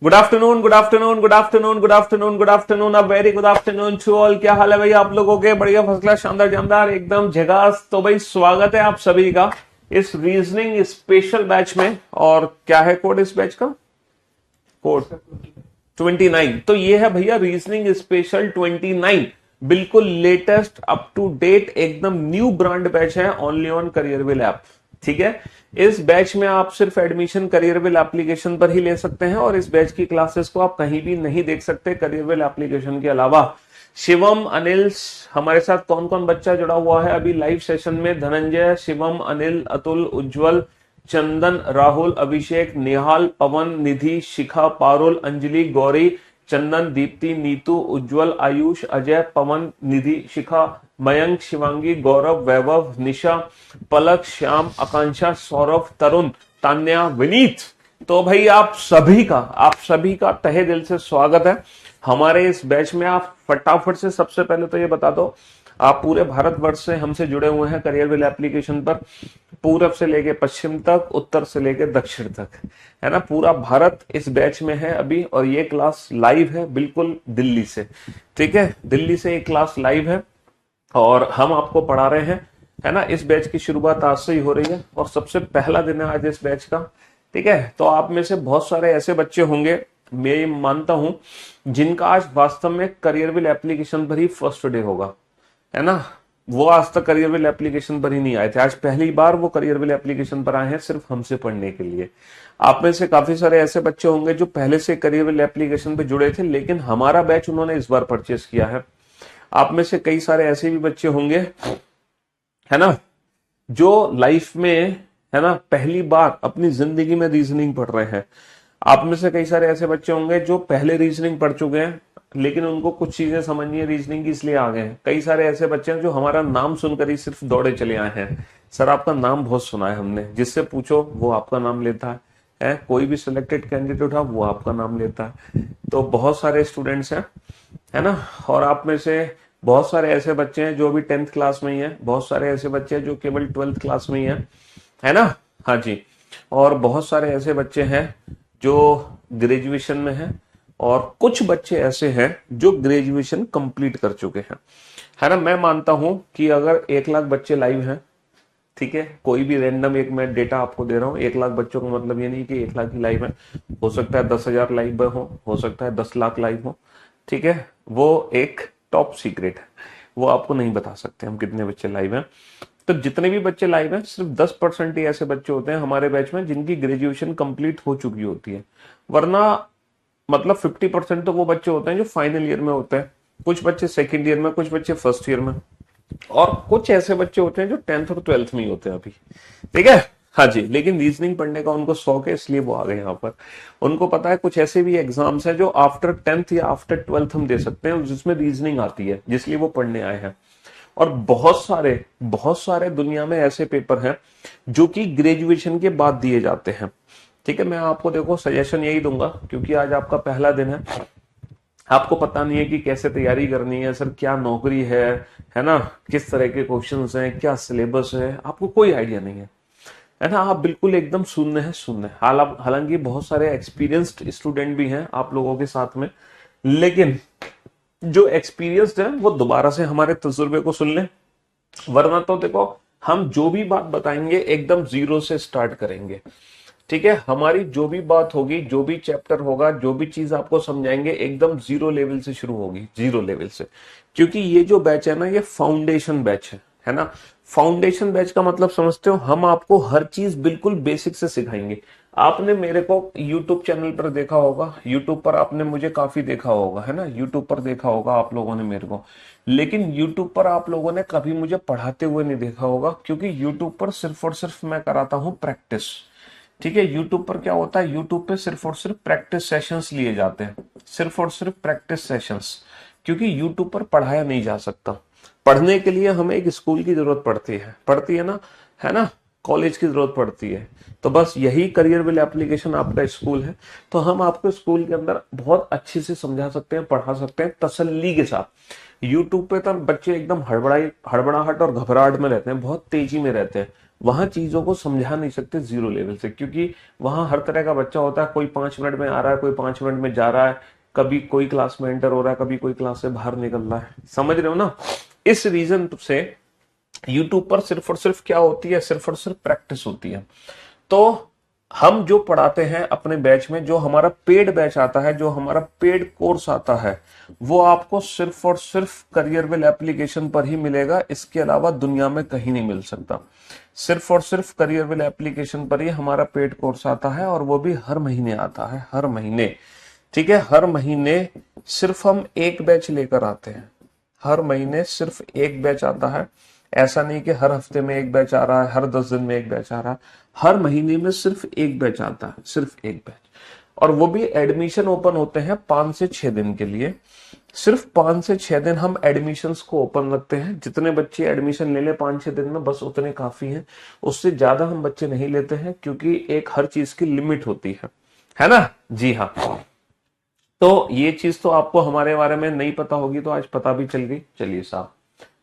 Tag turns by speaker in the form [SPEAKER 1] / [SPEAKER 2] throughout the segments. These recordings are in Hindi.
[SPEAKER 1] Good afternoon, good afternoon, good afternoon, good afternoon, good afternoon, a very good afternoon to all. क्या हाल है भाई आप लोगों के? बढ़िया, फर्स्ट क्लास, शानदार, जानदार, एकदम झकास। तो भाई स्वागत है आप सभी का इस रीजनिंग स्पेशल बैच में। और क्या है कोड इस बैच का? कोड 29। तो ये है भैया रीजनिंग स्पेशल 29, बिल्कुल लेटेस्ट अप टू डेट एकदम न्यू ब्रांड बैच है ओनली ऑन करियरविल ऐप। ठीक है, इस बैच में आप सिर्फ एडमिशन करियरविल एप्लीकेशन पर ही ले सकते हैं और इस बैच की क्लासेस को आप कहीं भी नहीं देख सकते करियरविल एप्लीकेशन के अलावा। शिवम, अनिल, हमारे साथ कौन कौन बच्चा जुड़ा हुआ है अभी लाइव सेशन में? धनंजय, शिवम, अनिल, अतुल, उज्जवल, चंदन, राहुल, अभिषेक, निहाल, पवन, निधि, शिखा, पारुल, अंजलि, गौरी, चंदन, दीप्ति, नीतू, उज्जवल, आयुष, अजय, पवन, निधि, शिखा, मयंक, शिवांगी, गौरव, वैभव, निशा, पलक, श्याम, आकांक्षा, सौरभ, तरुण, तान्या, विनीत। तो भाई आप सभी का तहे दिल से स्वागत है हमारे इस बैच में। आप फटाफट से सबसे पहले तो ये बता दो, आप पूरे भारतवर्ष से हमसे जुड़े हुए हैं करियरविल एप्लीकेशन पर, पूरब से लेके पश्चिम तक, उत्तर से लेके दक्षिण तक, है ना? पूरा भारत इस बैच में है अभी। और ये क्लास लाइव है बिल्कुल दिल्ली से। ठीक है, दिल्ली से ये क्लास लाइव है और हम आपको पढ़ा रहे हैं, है ना? इस बैच की शुरुआत आज से ही हो रही है और सबसे पहला दिन है आज इस बैच का। ठीक है, तो आप में से बहुत सारे ऐसे बच्चे होंगे, मैं मानता हूं, जिनका आज वास्तव में करियरविल एप्लीकेशन पर ही फर्स्ट डे होगा, है ना? वो आज तक करियरविल एप्लीकेशन पर ही नहीं आए थे, आज पहली बार वो करियरविल एप्लीकेशन पर आए हैं सिर्फ हमसे पढ़ने के लिए। आप में से काफी सारे ऐसे बच्चे होंगे जो पहले से करियरविल एप्लीकेशन पे जुड़े थे लेकिन हमारा बैच उन्होंने इस बार परचेस किया है। आप में से कई सारे ऐसे भी बच्चे होंगे, है ना, जो लाइफ में, है ना, पहली बार अपनी जिंदगी में रीजनिंग पढ़ रहे हैं। आप में से कई सारे ऐसे बच्चे होंगे जो पहले रीजनिंग पढ़ चुके हैं लेकिन उनको कुछ चीजें समझ नहीं है रीजनिंग की, इसलिए आ गए हैं। कई सारे ऐसे बच्चे हैं जो हमारा नाम सुनकर ही सिर्फ दौड़े चले आए हैं, सर आपका नाम बहुत सुना है हमने, जिससे पूछो वो आपका नाम लेता है, कोई भी सिलेक्टेड कैंडिडेट उठा वो आपका नाम लेता है। तो बहुत सारे स्टूडेंट्स हैं, है ना? और आप में से बहुत सारे ऐसे बच्चे हैं जो अभी 10th क्लास में ही है, बहुत सारे ऐसे बच्चे हैं जो केवल 12th क्लास में ही है ना? हाँ जी। और बहुत सारे ऐसे बच्चे हैं जो ग्रेजुएशन में हैं और कुछ बच्चे ऐसे हैं जो ग्रेजुएशन कंप्लीट कर चुके हैं, है ना? मैं मानता हूं कि अगर 1 लाख बच्चे लाइव हैं, ठीक है, कोई भी रैंडम एक मैं डेटा आपको दे रहा हूं, 1 लाख बच्चों का मतलब ये नहीं कि 1 लाख ही लाइव है, हो सकता है 10,000 लाइव हो सकता है 10 लाख लाइव हो। ठीक है, वो एक टॉप सीक्रेट है, वो आपको नहीं बता सकते हम कितने बच्चे लाइव हैं। तो जितने भी बच्चे लाइव हैं सिर्फ 10% ही ऐसे बच्चे होते हैं हमारे बैच में जिनकी ग्रेजुएशन कंप्लीट हो चुकी होती है, वरना मतलब 50% तो वो बच्चे होते हैं जो फाइनल ईयर में होते हैं, कुछ बच्चे सेकेंड ईयर में, कुछ बच्चे फर्स्ट ईयर में, और कुछ ऐसे बच्चे होते हैं जो 10th और 12th में ही होते हैं अभी। ठीक है, हाँ जी। लेकिन रीजनिंग पढ़ने का उनको शौक है इसलिए वो आ गए यहाँ पर। उनको पता है कुछ ऐसे भी एग्जाम्स हैं जो आफ्टर 10th या आफ्टर 12th हम दे सकते हैं जिसमें रीजनिंग आती है, जिसलिए वो पढ़ने आए हैं। और बहुत सारे दुनिया में ऐसे पेपर हैं जो कि ग्रेजुएशन के बाद दिए जाते हैं। ठीक है, मैं आपको देखो सजेशन यही दूंगा, क्योंकि आज आपका पहला दिन है, आपको पता नहीं है कि कैसे तैयारी करनी है, सर क्या नौकरी है ना, किस तरह के क्वेश्चंस हैं, क्या सिलेबस है, आपको कोई आइडिया नहीं है ना? आप बिल्कुल एकदम शून्य है, शून्य। हालांकि बहुत सारे एक्सपीरियंस्ड स्टूडेंट भी हैं आप लोगों के साथ में, लेकिन जो एक्सपीरियंस्ड है वो दोबारा से हमारे तजुर्बे को सुन लें, वरना तो देखो हम जो भी बात बताएंगे एकदम जीरो से स्टार्ट करेंगे। ठीक है, हमारी जो भी बात होगी, जो भी चैप्टर होगा, जो भी चीज आपको समझाएंगे एकदम जीरो लेवल से शुरू होगी, जीरो लेवल से। क्योंकि ये जो बैच है ना, ये फाउंडेशन बैच है ना? फाउंडेशन बैच का मतलब समझते हो, हम आपको हर चीज बिल्कुल बेसिक से सिखाएंगे। आपने मेरे को YouTube चैनल पर देखा होगा, YouTube पर आपने मुझे काफी देखा होगा, है ना? YouTube पर देखा होगा आप लोगों ने मेरे को, लेकिन YouTube पर आप लोगों ने कभी मुझे पढ़ाते हुए नहीं देखा होगा, क्योंकि YouTube पर सिर्फ और सिर्फ मैं कराता हूं प्रैक्टिस। ठीक है, यूट्यूब पर क्या होता है, यूट्यूब पे सिर्फ और सिर्फ प्रैक्टिस सेशंस लिए जाते हैं, सिर्फ और सिर्फ प्रैक्टिस सेशंस, क्योंकि यूट्यूब पर पढ़ाया नहीं जा सकता। पढ़ने के लिए हमें एक स्कूल की जरूरत पड़ती है ना, है ना? कॉलेज की जरूरत पड़ती है। तो बस यही करियरविल एप्लीकेशन आपका स्कूल है। तो हम आपको स्कूल के अंदर बहुत अच्छे से समझा सकते हैं, पढ़ा सकते हैं तसल्ली के साथ। यूट्यूब पे तो बच्चे एकदम हड़बड़ाहट और घबराहट में रहते हैं, बहुत तेजी में रहते हैं। वहां चीजों को समझा नहीं सकते जीरो लेवल से, क्योंकि वहां हर तरह का बच्चा होता है। कोई 5 मिनट में आ रहा है, कोई 5 मिनट में जा रहा है, कभी कोई क्लास में एंटर हो रहा है, कभी कोई क्लास से बाहर निकल रहा है। समझ रहे हो ना? इस रीजन से यूट्यूब पर सिर्फ और सिर्फ क्या होती है, सिर्फ और सिर्फ प्रैक्टिस होती है। तो हम जो पढ़ाते हैं अपने बैच में, जो हमारा पेड बैच आता है, जो हमारा पेड कोर्स आता है, वो आपको सिर्फ और सिर्फ करियरविल एप्लीकेशन पर ही मिलेगा। इसके अलावा दुनिया में कहीं नहीं मिल सकता। सिर्फ और सिर्फ करियरविल एप्लीकेशन पर ही हमारा पेड कोर्स आता है, और वो भी हर महीने आता है, हर महीने। ठीक है, हर महीने सिर्फ हम एक बैच लेकर आते हैं। हर महीने सिर्फ एक बैच आता है। ऐसा नहीं कि हर हफ्ते में एक बैच आ रहा है, हर 10 दिन में एक बैच आ रहा है। हर महीने में सिर्फ एक बैच आता है, सिर्फ एक बैच। और वो भी एडमिशन ओपन होते हैं 5 से 6 दिन के लिए। सिर्फ 5 से 6 दिन हम एडमिशन्स को ओपन रखते हैं। जितने बच्चे एडमिशन ले ले 5-6 दिन में, बस उतने काफी हैं। उससे ज्यादा हम बच्चे नहीं लेते हैं, क्योंकि एक हर चीज की लिमिट होती है ना? जी हाँ। तो ये चीज तो आपको हमारे बारे में नहीं पता होगी, तो आज पता भी चल गई। चलिए साहब,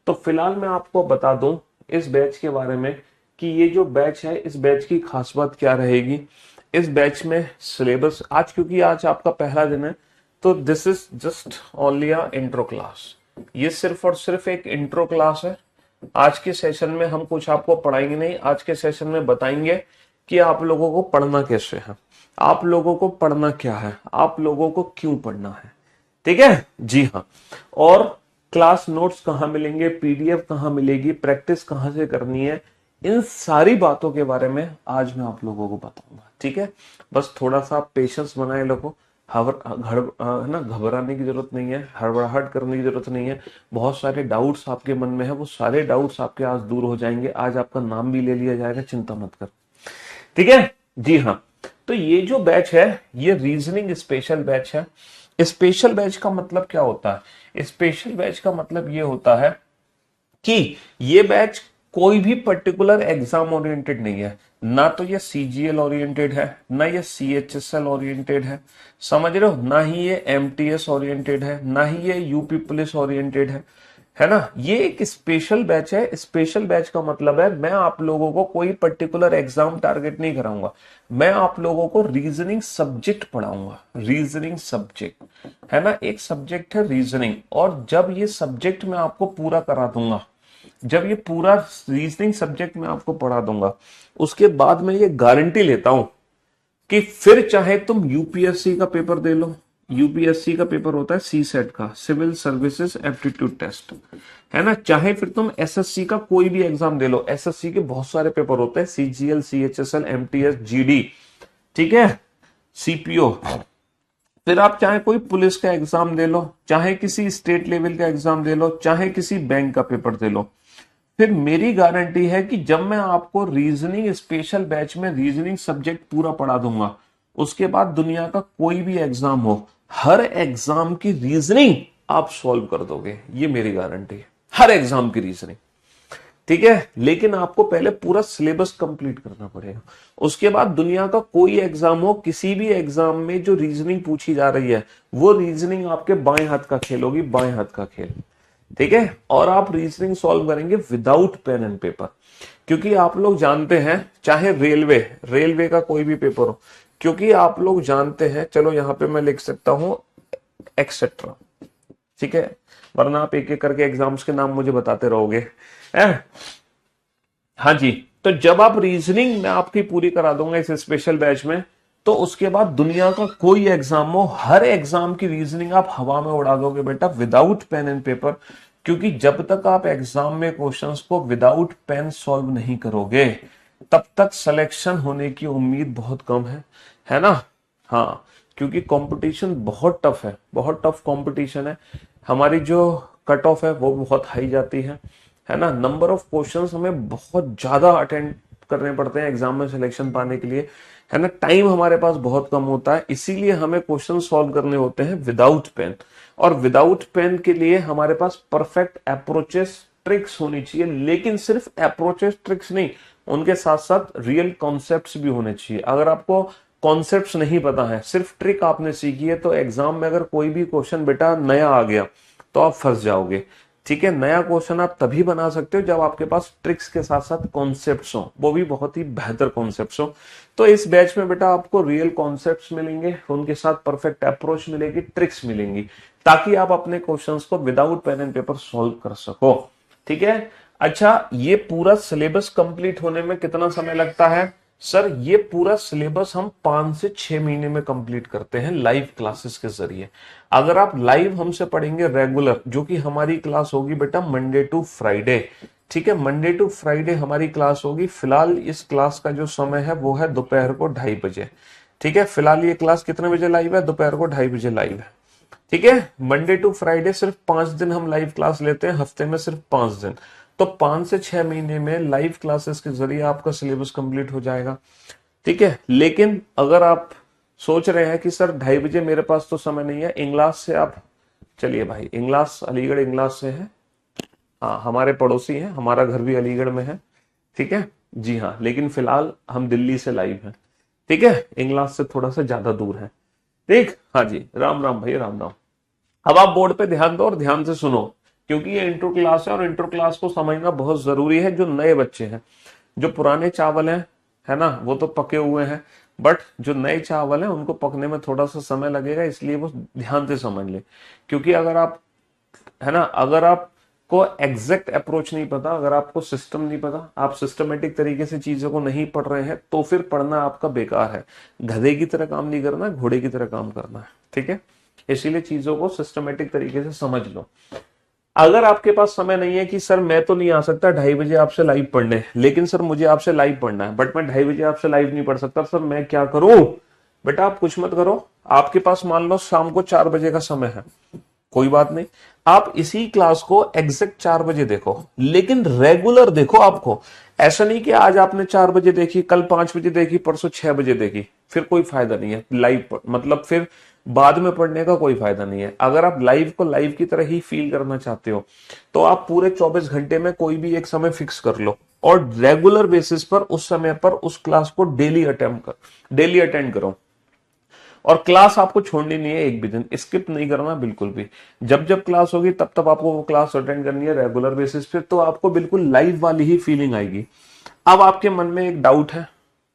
[SPEAKER 1] तो फिलहाल मैं आपको बता दूं इस बैच के बारे में कि ये जो बैच है, इस बैच की खास बात क्या रहेगी। इस बैच में सिलेबस आज, क्योंकि आज आपका पहला दिन है, तो this is just only a intro class. ये सिर्फ और सिर्फ एक इंट्रो क्लास है। आज के सेशन में हम कुछ आपको पढ़ाएंगे नहीं। आज के सेशन में बताएंगे कि आप लोगों को पढ़ना कैसे है, आप लोगों को पढ़ना क्या है, आप लोगों को क्यों पढ़ना है। ठीक है जी हाँ। और क्लास नोट्स कहाँ मिलेंगे, पीडीएफ कहाँ मिलेगी, प्रैक्टिस कहाँ से करनी है, इन सारी बातों के बारे में आज मैं आप लोगों को बताऊंगा। ठीक है, बस थोड़ा सा पेशेंस बनाए लोगों। घबराने की जरूरत नहीं है, हड़बड़ाहट करने की जरूरत नहीं है। बहुत सारे डाउट्स आपके मन में है, वो सारे डाउट्स आपके आज दूर हो जाएंगे। आज आपका नाम भी ले लिया जाएगा, चिंता मत कर। ठीक है जी हाँ। तो ये जो बैच है, ये रीजनिंग स्पेशल बैच है। स्पेशल बैच का मतलब क्या होता है? स्पेशल बैच का मतलब ये होता है कि ये बैच कोई भी पर्टिकुलर एग्जाम ओरिएंटेड नहीं है। ना तो ये सीजीएल ओरिएंटेड है, ना ये सीएचएसएल ओरिएंटेड है, समझ रहे हो? ना ही ये एमटीएस ओरिएंटेड है, ना ही ये यूपी पुलिस ओरिएंटेड है ना? ये एक स्पेशल बैच है। स्पेशल बैच का मतलब है मैं आप लोगों को कोई पर्टिकुलर एग्जाम टारगेट नहीं कराऊंगा। मैं आप लोगों को रीजनिंग सब्जेक्ट पढ़ाऊंगा। रीजनिंग सब्जेक्ट है ना, एक सब्जेक्ट है रीजनिंग। और जब ये सब्जेक्ट मैं आपको पूरा करा दूंगा, जब ये पूरा रीजनिंग सब्जेक्ट मैं आपको पढ़ा दूंगा, उसके बाद मैं ये गारंटी लेता हूं कि फिर चाहे तुम यूपीएससी का पेपर दे लो। यूपीएससी का पेपर होता है सीसेट का, सिविल सर्विसेज एप्टीट्यूड टेस्ट, है ना। चाहे फिर तुम एसएससी का कोई भी एग्जाम दे लो। एसएससी के बहुत सारे पेपर होते हैं, सीजीएल, सीएचएसएल, एमटीएस, जीडी, ठीक है, सीपीओ। फिर आप चाहे कोई पुलिस का एग्जाम दे लो, चाहे किसी स्टेट लेवल का एग्जाम दे लो, चाहे किसी बैंक का पेपर दे लो। फिर मेरी गारंटी है कि जब मैं आपको रीजनिंग स्पेशल बैच में रीजनिंग सब्जेक्ट पूरा पढ़ा दूंगा, उसके बाद दुनिया का कोई भी एग्जाम हो, हर एग्जाम की रीजनिंग आप सॉल्व कर दोगे। ये मेरी गारंटी है, हर एग्जाम की रीजनिंग। ठीक है, लेकिन आपको पहले पूरा सिलेबस कंप्लीट करना पड़ेगा। उसके बाद दुनिया का कोई एग्जाम हो, किसी भी एग्जाम में जो रीजनिंग पूछी जा रही है, वो रीजनिंग आपके बाएं हाथ का खेल होगी, बाएं हाथ का खेल। ठीक है, और आप रीजनिंग सॉल्व करेंगे विदाउट पेन एंड पेपर। क्योंकि आप लोग जानते हैं, चाहे रेलवे का कोई भी पेपर हो, क्योंकि आप लोग जानते हैं, चलो यहां पे मैं लिख सकता हूं एक्सेट्रा, ठीक है, वरना आप एक एक करके एग्जाम्स के नाम मुझे बताते रहोगे। हाँ जी, तो जब आप रीजनिंग मैं आपकी पूरी करा दूंगा इस स्पेशल बैच में, तो उसके बाद दुनिया का कोई एग्जाम हो, हर एग्जाम की रीजनिंग आप हवा में उड़ा दोगे बेटा, विदाउट पेन एंड पेपर। क्योंकि जब तक आप एग्जाम में क्वेश्चंस को विदाउट पेन सॉल्व नहीं करोगे, तब तक सिलेक्शन होने की उम्मीद बहुत कम है ना। हाँ, क्योंकि कंपटीशन बहुत टफ है, बहुत टफ कंपटीशन है। हमारी जो कट ऑफ है वो बहुत हाई जाती है ना। नंबर ऑफ क्वेश्चंस हमें बहुत ज्यादा अटेंड करने पड़ते हैं एग्जाम में सिलेक्शन पाने के लिए, है ना। टाइम हमारे पास बहुत कम होता है, इसीलिए हमें क्वेश्चन सॉल्व करने होते हैं विदाउट पेन। और विदाउट पेन के लिए हमारे पास परफेक्ट अप्रोचेस, ट्रिक्स होनी चाहिए। लेकिन सिर्फ अप्रोचेस, ट्रिक्स नहीं, उनके साथ साथ रियल कॉन्सेप्ट्स भी होने चाहिए। अगर आपको कॉन्सेप्ट्स नहीं पता है, सिर्फ ट्रिक आपने सीखी है, तो एग्जाम में अगर कोई भी क्वेश्चन बेटा नया आ गया तो आप फंस जाओगे। ठीक है, नया क्वेश्चन आप तभी बना सकते हो जब आपके पास ट्रिक्स के साथ साथ कॉन्सेप्ट्स हो, वो भी बहुत ही बेहतर कॉन्सेप्ट्स हो। तो इस बैच में बेटा आपको रियल कॉन्सेप्ट्स मिलेंगे, उनके साथ परफेक्ट अप्रोच मिलेगी, ट्रिक्स मिलेंगी, ताकि आप अपने क्वेश्चंस को without pen and paper solve कर सको। ठीक है। अच्छा, ये पूरा सिलेबस कंप्लीट होने में कितना समय लगता है? सर ये पूरा सिलेबस हम 5 से 6 महीने में कंप्लीट करते हैं लाइव क्लासेस के जरिए। अगर आप लाइव हमसे पढ़ेंगे रेगुलर, जो कि हमारी क्लास होगी बेटा मंडे टू फ्राइडे। ठीक है, मंडे टू फ्राइडे हमारी क्लास होगी। फिलहाल इस क्लास का जो समय है वो है दोपहर को 2:30 बजे। ठीक है, फिलहाल ये क्लास कितने बजे लाइव है? दोपहर को 2:30 बजे लाइव है। ठीक है, मंडे टू फ्राइडे सिर्फ 5 दिन हम लाइव क्लास लेते हैं, हफ्ते में सिर्फ 5 दिन। तो 5 से 6 महीने में लाइव क्लासेस के जरिए आपका सिलेबस कंप्लीट हो जाएगा। ठीक है, लेकिन अगर आप सोच रहे हैं कि सर 2:30 बजे मेरे पास तो समय नहीं है, इंग्लास से आप चलिए भाई, इंग्लास अलीगढ़ इंग्लास से है, हाँ हमारे पड़ोसी हैं, हमारा घर भी अलीगढ़ में है। ठीक है जी हाँ, लेकिन फिलहाल हम दिल्ली से लाइव हैं। ठीक है, इंग्लास से थोड़ा सा ज्यादा दूर है। ठीक, हाँ जी, राम राम भाई, राम राम। अब आप बोर्ड पे ध्यान दो और ध्यान से सुनो, क्योंकि ये इंट्रो क्लास है और इंट्रो क्लास को समझना बहुत जरूरी है। जो नए बच्चे हैं, जो पुराने चावल हैं, है ना, वो तो पके हुए हैं, बट जो नए चावल हैं उनको पकने में थोड़ा सा समय लगेगा, इसलिए वो ध्यान से समझ ले। क्योंकि अगर आप, है ना, अगर आपको एग्जैक्ट अप्रोच नहीं पता, अगर आपको सिस्टम नहीं पता, आप सिस्टमेटिक तरीके से चीजों को नहीं पढ़ रहे हैं, तो फिर पढ़ना आपका बेकार है। गधे की तरह काम नहीं करना, घोड़े की तरह काम करना है। ठीक है, इसीलिए चीजों को सिस्टमेटिक तरीके से समझ लो। अगर आपके पास समय नहीं है कि सर मैं तो नहीं आ सकता 2:30 बजे आपसे लाइव पढ़ने, लेकिन सर मुझे आपसे लाइव पढ़ना है, बट मैं 2:30 बजे आपसे लाइव नहीं पढ़ सकता, सर मैं क्या करूं? बेटा आप कुछ मत करो, आपके पास मान लो शाम को 4 बजे का समय है, कोई बात नहीं, आप इसी क्लास को एग्जैक्ट 4 बजे देखो, लेकिन रेगुलर देखो। आपको ऐसा नहीं कि आज आपने 4 बजे देखी, कल 5 बजे देखी, परसों 6 बजे देखी, फिर कोई फायदा नहीं है लाइव, मतलब फिर बाद में पढ़ने का कोई फायदा नहीं है। अगर आप लाइव को लाइव की तरह ही फील करना चाहते हो, तो आप पूरे 24 घंटे में कोई भी एक समय फिक्स कर लो और रेगुलर बेसिस पर उस समय पर उस क्लास को डेली अटेंड करो। और क्लास आपको छोड़नी नहीं है, एक भी दिन स्किप नहीं करना बिल्कुल भी। जब जब क्लास होगी तब तब आपको वो क्लास अटेंड करनी है रेगुलर बेसिस पे, तो आपको बिल्कुल लाइव वाली ही फीलिंग आएगी। अब आपके मन में एक डाउट है,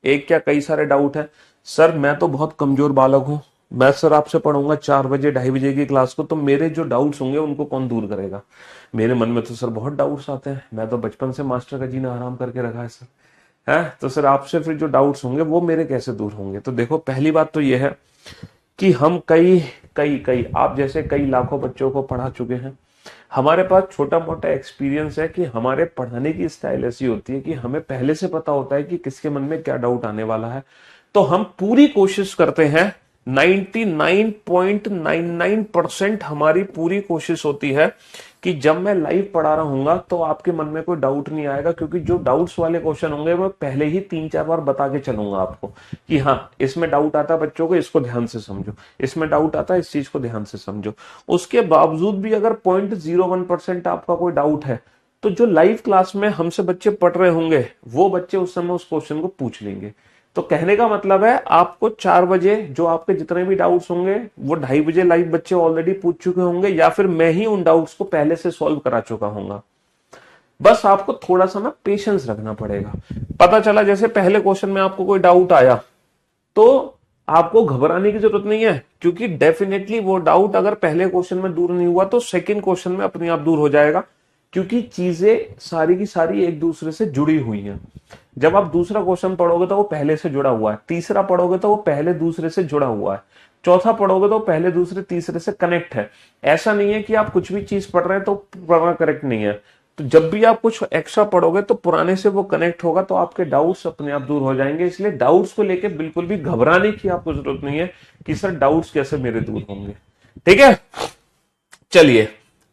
[SPEAKER 1] एक क्या कई सारे डाउट है, सर मैं तो बहुत कमजोर बालक हूं, मैं सर आपसे पढ़ूंगा 4 बजे 2:30 बजे की क्लास को, तो मेरे जो डाउट्स होंगे उनको कौन दूर करेगा? मेरे मन में तो सर बहुत डाउट्स आते हैं, मैं तो बचपन से मास्टर का जीना आराम करके रखा है सर, है तो सर आपसे फिर जो डाउट्स होंगे वो मेरे कैसे दूर होंगे? तो देखो, पहली बात तो ये है कि हम कई कई कई आप जैसे कई लाखों बच्चों को पढ़ा चुके हैं। हमारे पास छोटा मोटा एक्सपीरियंस है कि हमारे पढ़ाने की स्टाइल ऐसी होती है कि हमें पहले से पता होता है कि किसके मन में क्या डाउट आने वाला है। तो हम पूरी कोशिश करते हैं, 99.99% हमारी पूरी कोशिश होती है कि जब मैं लाइव पढ़ा रहा हूंगा तो आपके मन में कोई डाउट नहीं आएगा, क्योंकि जो डाउट्स वाले क्वेश्चन होंगे मैं पहले ही 3-4 बार बता के चलूंगा आपको कि हाँ इसमें डाउट आता है बच्चों को, इसको ध्यान से समझो, इसमें डाउट आता है, इस चीज को ध्यान से समझो। उसके बावजूद भी अगर 0.01% आपका कोई डाउट है, तो जो लाइव क्लास में हमसे बच्चे पढ़ रहे होंगे वो बच्चे उस समय उस क्वेश्चन को पूछ लेंगे। तो कहने का मतलब है आपको 4 बजे जो आपके जितने भी डाउट्स होंगे वो 2:30 बजे लाइव बच्चे ऑलरेडी पूछ चुके होंगे, या फिर मैं ही उन डाउट्स को पहले से सॉल्व करा चुका हूंगा। बस आपको थोड़ा सा ना पेशेंस रखना पड़ेगा। पता चला जैसे पहले क्वेश्चन में आपको कोई डाउट आया, तो आपको घबराने की जरूरत नहीं है, क्योंकि डेफिनेटली वो डाउट अगर पहले क्वेश्चन में दूर नहीं हुआ तो सेकंड क्वेश्चन में अपने आप दूर हो जाएगा, क्योंकि चीजें सारी की सारी एक दूसरे से जुड़ी हुई हैं। जब आप दूसरा क्वेश्चन पढ़ोगे तो वो पहले से जुड़ा हुआ है, तीसरा पढ़ोगे तो वो पहले दूसरे से जुड़ा हुआ है, चौथा पढ़ोगे तो पहले दूसरे तीसरे से कनेक्ट है। ऐसा नहीं है कि आप कुछ भी चीज पढ़ रहे हैं तो पढ़ना करेक्ट नहीं है। तो जब भी आप कुछ एक्स्ट्रा पढ़ोगे तो पुराने से वो कनेक्ट होगा, तो आपके डाउट्स अपने आप दूर हो जाएंगे। इसलिए डाउट्स को लेकर बिल्कुल भी घबराने की आपको जरूरत नहीं है कि सर डाउट्स कैसे मेरे दूर होंगे। ठीक है, चलिए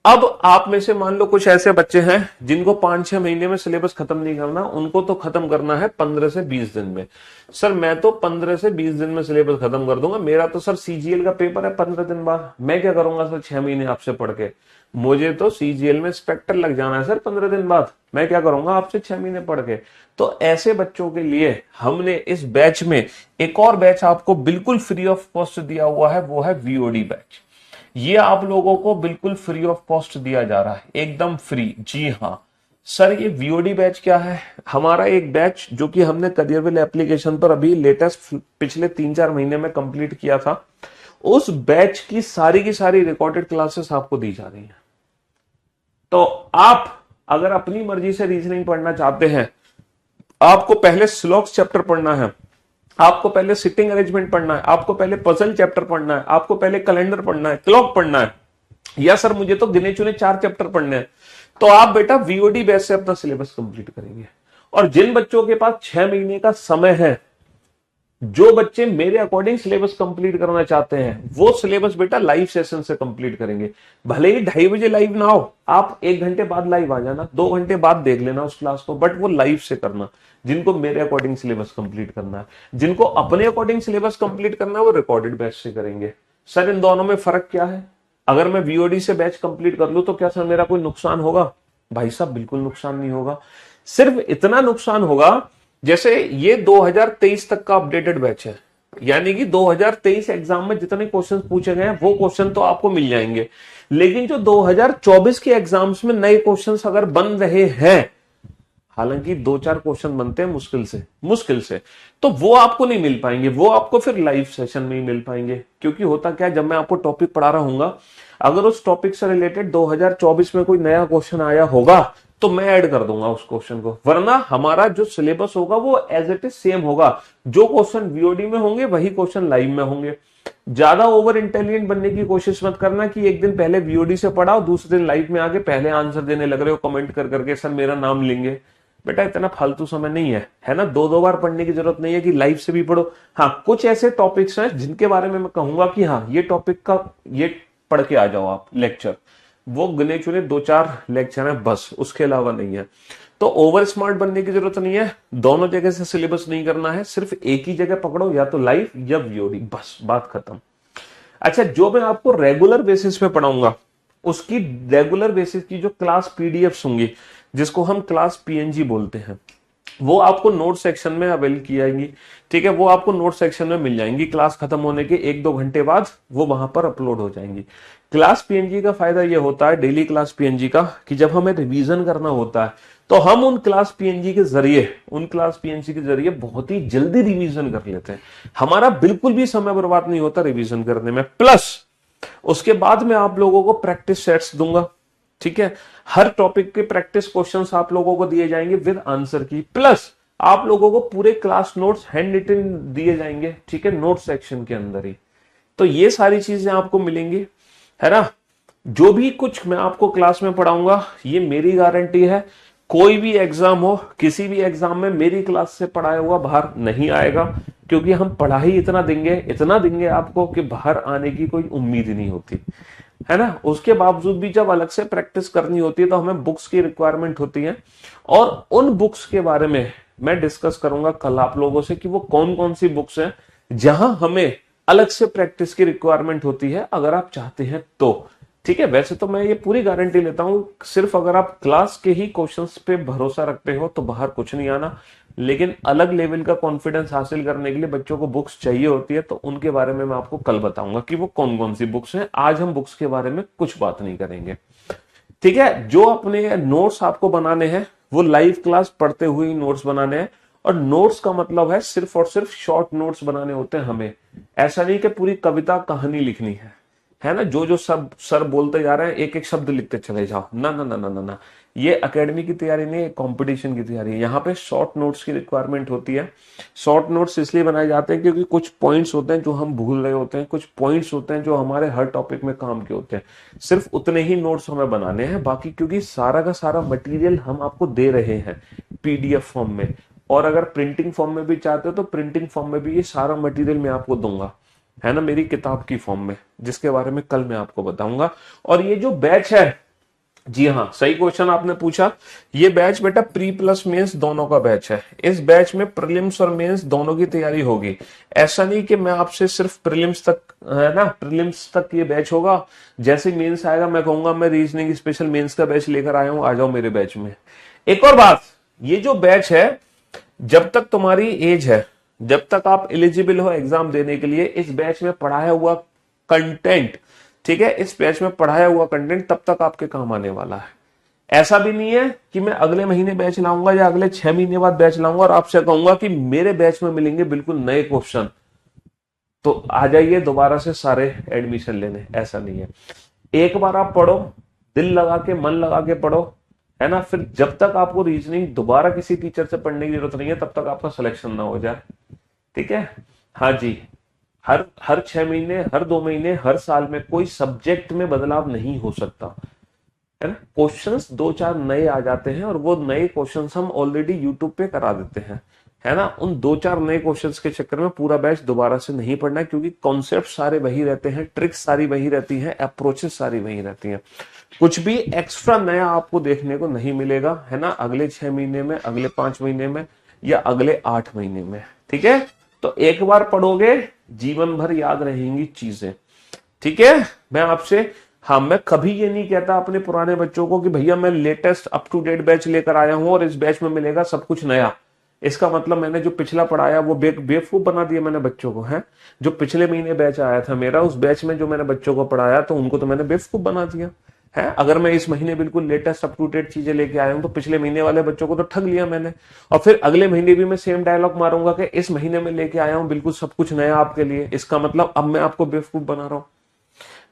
[SPEAKER 1] अब आप में से मान लो कुछ ऐसे बच्चे हैं जिनको 5-6 महीने में सिलेबस खत्म नहीं करना, उनको तो खत्म करना है 15 से 20 दिन में। सर मैं तो 15 से 20 दिन में सिलेबस खत्म कर दूंगा, मेरा तो सर सीजीएल का पेपर है 15 दिन बाद, मैं क्या करूंगा सर 6 महीने आपसे पढ़ के? मुझे तो सीजीएल में स्पेक्टर लग जाना है सर 15 दिन बाद, मैं क्या करूंगा आपसे 6 महीने पढ़ के? तो ऐसे बच्चों के लिए हमने इस बैच में एक और बैच आपको बिल्कुल फ्री ऑफ कॉस्ट दिया हुआ है, वो है वीओडी बैच। ये आप लोगों को बिल्कुल फ्री ऑफ कॉस्ट दिया जा रहा है, एकदम फ्री। जी हाँ सर, ये वीओडी बैच क्या है? हमारा एक बैच जो कि हमने करियरविल एप्लीकेशन पर अभी लेटेस्ट पिछले 3-4 महीने में कंप्लीट किया था, उस बैच की सारी रिकॉर्डेड क्लासेस आपको दी जा रही हैं। तो आप अगर अपनी मर्जी से रीजनिंग पढ़ना चाहते हैं, आपको पहले स्लॉक्स चैप्टर पढ़ना है, आपको पहले सिटिंग अरेंजमेंट पढ़ना है, आपको पहले पजल चैप्टर पढ़ना है, आपको पहले कैलेंडर पढ़ना है, क्लॉक पढ़ना है, या सर मुझे तो गिने चुने 4 चैप्टर पढ़ने हैं, तो आप बेटा वीओडी बेस से अपना सिलेबस कंप्लीट करेंगे। और जिन बच्चों के पास 6 महीने का समय है, जो बच्चे मेरे अकॉर्डिंग सिलेबस कंप्लीट करना चाहते हैं, वो सिलेबस बेटा लाइव सेशन से कंप्लीट करेंगे। भले ही 2:30 बजे लाइव ना हो, आप 1 घंटे बाद लाइव आ जाना, 2 घंटे बाद देख लेना उस क्लास को, बट वो लाइव से करना। जिनको मेरे अकॉर्डिंग सिलेबस कंप्लीट करना है, जिनको अपने अकॉर्डिंग सिलेबस कंप्लीट करना है, वो रिकॉर्डेड बैच से करेंगे। सर इन दोनों में फर्क क्या है? अगर मैं वीओडी से बैच कंप्लीट कर लूं तो क्या सर मेरा कोई नुकसान होगा? भाई साहब बिल्कुल नुकसान नहीं होगा। सिर्फ इतना नुकसान होगा, जैसे ये 2023 तक का अपडेटेड बैच है, यानी कि 2023 एग्जाम में जितने क्वेश्चन पूछे गए हैं वो क्वेश्चन तो आपको मिल जाएंगे, लेकिन जो 2024 के एग्जाम्स में नए क्वेश्चंस अगर बन रहे हैं, हालांकि 2-4 क्वेश्चन बनते हैं मुश्किल से, तो वो आपको नहीं मिल पाएंगे, वो आपको फिर लाइव सेशन में ही मिल पाएंगे। क्योंकि होता क्या है, जब मैं आपको टॉपिक पढ़ा रहा हूंगा, अगर उस टॉपिक से रिलेटेड 2024 में कोई नया क्वेश्चन आया होगा तो मैं ऐड कर दूंगा उस क्वेश्चन को, वरना हमारा जो सिलेबस होगा वो एज इट इज सेम होगा। जो क्वेश्चन वीओडी में होंगे वही क्वेश्चन लाइव में होंगे। ज्यादा ओवर इंटेलिजेंट बनने की कोशिश मत करना कि एक दिन पहले वीओडी से पढ़ा और दूसरे दिन लाइव में आके पहले आंसर देने लग रहे हो कमेंट कर करके, सर मेरा नाम लेंगे। बेटा इतना फालतू समय नहीं है ना, 2-2 बार पढ़ने की जरूरत नहीं है कि लाइव से भी पढ़ो। हाँ, कुछ ऐसे टॉपिक्स हैं जिनके बारे में मैं कहूंगा कि हाँ ये टॉपिक का ये पढ़ के आ जाओ आप लेक्चर, वो गिने चुने 2-4 लेक्चर हैं बस, उसके अलावा नहीं है। तो ओवर स्मार्ट बनने की जरूरत नहीं है, दोनों जगह से सिलेबस नहीं करना है, सिर्फ एक ही जगह पकड़ो, या तो लाइव या वीओडी, बस बात खत्म। अच्छा, जो मैं आपको रेगुलर बेसिस पे पढ़ाऊंगा, उसकी रेगुलर बेसिस की जो क्लास पीडीएफ्स होंगी, जिसको हम क्लास पीएनजी बोलते हैं, वो आपको नोट सेक्शन में अवेल की जाएंगी। ठीक है, वो आपको नोट सेक्शन में मिल जाएंगी, क्लास खत्म होने के 1-2 घंटे बाद वो वहां पर अपलोड हो जाएंगी। क्लास पीएनजी का फायदा ये होता है, डेली क्लास पीएनजी का, कि जब हमें रिवीजन करना होता है तो हम उन क्लास पीएनजी के जरिए बहुत ही जल्दी रिवीजन कर लेते हैं। हमारा बिल्कुल भी समय बर्बाद नहीं होता रिवीजन करने में। प्लस उसके बाद में आप लोगों को प्रैक्टिस सेट्स दूंगा। ठीक है, हर टॉपिक के प्रैक्टिस क्वेश्चंस आप लोगों को दिए जाएंगे विद आंसर की, प्लस आप लोगों को पूरे क्लास नोट्स हैंड रिटन दिए जाएंगे। ठीक है, नोट सेक्शन के अंदर ही। तो ये सारी चीजें आपको मिलेंगी, है ना। जो भी कुछ मैं आपको क्लास में पढ़ाऊंगा, ये मेरी गारंटी है, कोई भी एग्जाम हो, किसी भी एग्जाम में मेरी क्लास से पढ़ाया हुआ बाहर नहीं आएगा, क्योंकि हम पढ़ाई इतना देंगे आपको कि बाहर आने की कोई उम्मीद ही नहीं होती, है ना। उसके बावजूद भी जब अलग से प्रैक्टिस करनी होती है तो हमें बुक्स की रिक्वायरमेंट होती है, और उन बुक्स के बारे में मैं डिस्कस करूंगा कल आप लोगों से कि वो कौन कौन सी बुक्स हैं जहां हमें अलग से प्रैक्टिस की रिक्वायरमेंट होती है, अगर आप चाहते हैं तो। ठीक है, वैसे तो मैं ये पूरी गारंटी लेता हूं, सिर्फ अगर आप क्लास के ही क्वेश्चंस पे भरोसा रखते हो तो बाहर कुछ नहीं आना, लेकिन अलग लेवल का कॉन्फिडेंस हासिल करने के लिए बच्चों को बुक्स चाहिए होती है, तो उनके बारे में मैं आपको कल बताऊंगा कि वो कौन कौन सी बुक्स हैं। आज हम बुक्स के बारे में कुछ बात नहीं करेंगे। ठीक है, जो अपने नोट्स आपको बनाने हैं वो लाइव क्लास पढ़ते हुए ही नोट्स बनाने हैं, और नोट्स का मतलब है सिर्फ और सिर्फ शॉर्ट नोट्स बनाने होते हैं हमें। ऐसा नहीं कि पूरी कविता कहानी लिखनी है ना, जो सब सर बोलते जा रहे हैं एक एक शब्द लिखते चले जाओ, ना ना ना ना ना ना, ये एकेडमी की तैयारी नहीं, कंपटीशन की तैयारी है। यहाँ पे शॉर्ट नोट्स की रिक्वायरमेंट होती है। शॉर्ट नोट्स इसलिए बनाए जाते हैं क्योंकि कुछ पॉइंट्स होते हैं जो हम भूल रहे होते हैं, कुछ पॉइंट्स होते हैं जो हमारे हर टॉपिक में काम के होते हैं, सिर्फ उतने ही नोट्स हमें बनाने हैं। बाकी क्योंकि सारा का सारा मटेरियल हम आपको दे रहे हैं पीडीएफ फॉर्म में, और अगर प्रिंटिंग फॉर्म में भी चाहते हो तो प्रिंटिंग फॉर्म में भी ये सारा मटेरियल मैं आपको दूंगा, है ना, मेरी किताब की फॉर्म में, जिसके बारे में कल मैं आपको बताऊंगा। और ये जो बैच है, जी हाँ सही क्वेश्चन आपने पूछा, ये बैच बेटा प्री प्लस मेंस दोनों का बैच है। इस बैच में प्रीलिम्स और मेंस दोनों की तैयारी होगी। ऐसा नहीं कि मैं आपसे सिर्फ प्रीलिम्स तक, है ना, प्रीलिम्स तक ये बैच होगा, जैसे मेंस आएगा मैं कहूंगा मैं रीजनिंग स्पेशल मेंस का बैच लेकर आया हूं, आ जाओ मेरे बैच में। एक और बात, ये जो बैच है, जब तक तुम्हारी एज है, जब तक आप एलिजिबल हो एग्जाम देने के लिए, इस बैच में पढ़ाया हुआ कंटेंट, ठीक है, इस बैच में पढ़ाया हुआ कंटेंट तब तक आपके काम आने वाला है। ऐसा भी नहीं है कि मैं अगले महीने बैच लाऊंगा या अगले 6 महीने बाद बैच लाऊंगा और आपसे कहूंगा कि मेरे बैच में मिलेंगे बिल्कुल नए क्वेश्चन, तो आ जाइए दोबारा से सारे एडमिशन लेने। ऐसा नहीं है, एक बार आप पढ़ो, दिल लगा के मन लगा के पढ़ो, है ना, फिर जब तक आपको रीजनिंग दोबारा किसी टीचर से पढ़ने की जरूरत नहीं है तब तक आपका सिलेक्शन ना हो जाए। ठीक है, हाँ जी, हर हर 6 महीने, हर 2 महीने, हर साल में कोई सब्जेक्ट में बदलाव नहीं हो सकता, है ना। क्वेश्चंस 2-4 नए आ जाते हैं और वो नए क्वेश्चंस हम ऑलरेडी यूट्यूब पे करा देते हैं, है ना। उन 2-4 नए क्वेश्चंस के चक्कर में पूरा बैच दोबारा से नहीं पढ़ना है, क्योंकि कॉन्सेप्ट सारे वही रहते हैं, ट्रिक्स सारी वही रहती हैं, अप्रोचेस सारी वही रहती हैं। कुछ भी एक्स्ट्रा नया आपको देखने को नहीं मिलेगा, है ना, अगले 6 महीने में, अगले 5 महीने में या अगले 8 महीने में। ठीक है, तो एक बार पढ़ोगे जीवन भर याद रहेंगी चीजें। ठीक है, मैं आपसे, हाँ, मैं कभी ये नहीं कहता अपने पुराने बच्चों को कि भैया मैं latest up to date batch लेकर आया हूं और इस बैच में मिलेगा सब कुछ नया। इसका मतलब मैंने जो पिछला पढ़ाया वो बेवकूफ बना दिया मैंने बच्चों को, है। जो पिछले महीने बैच आया था मेरा, उस बैच में जो मैंने बच्चों को पढ़ाया तो उनको तो मैंने बेवकूफ बना दिया, है। अगर मैं इस महीने बिल्कुल लेटेस्ट अप टू डेट चीजें लेके आया हूं तो पिछले महीने वाले बच्चों को तो ठग लिया मैंने, और फिर अगले महीने भी मैं सेम डायलॉग मारूंगा कि इस महीने में लेके आया हूं बिल्कुल सब कुछ नया आपके लिए। इसका मतलब अब मैं आपको बेवकूफ बना रहा हूं।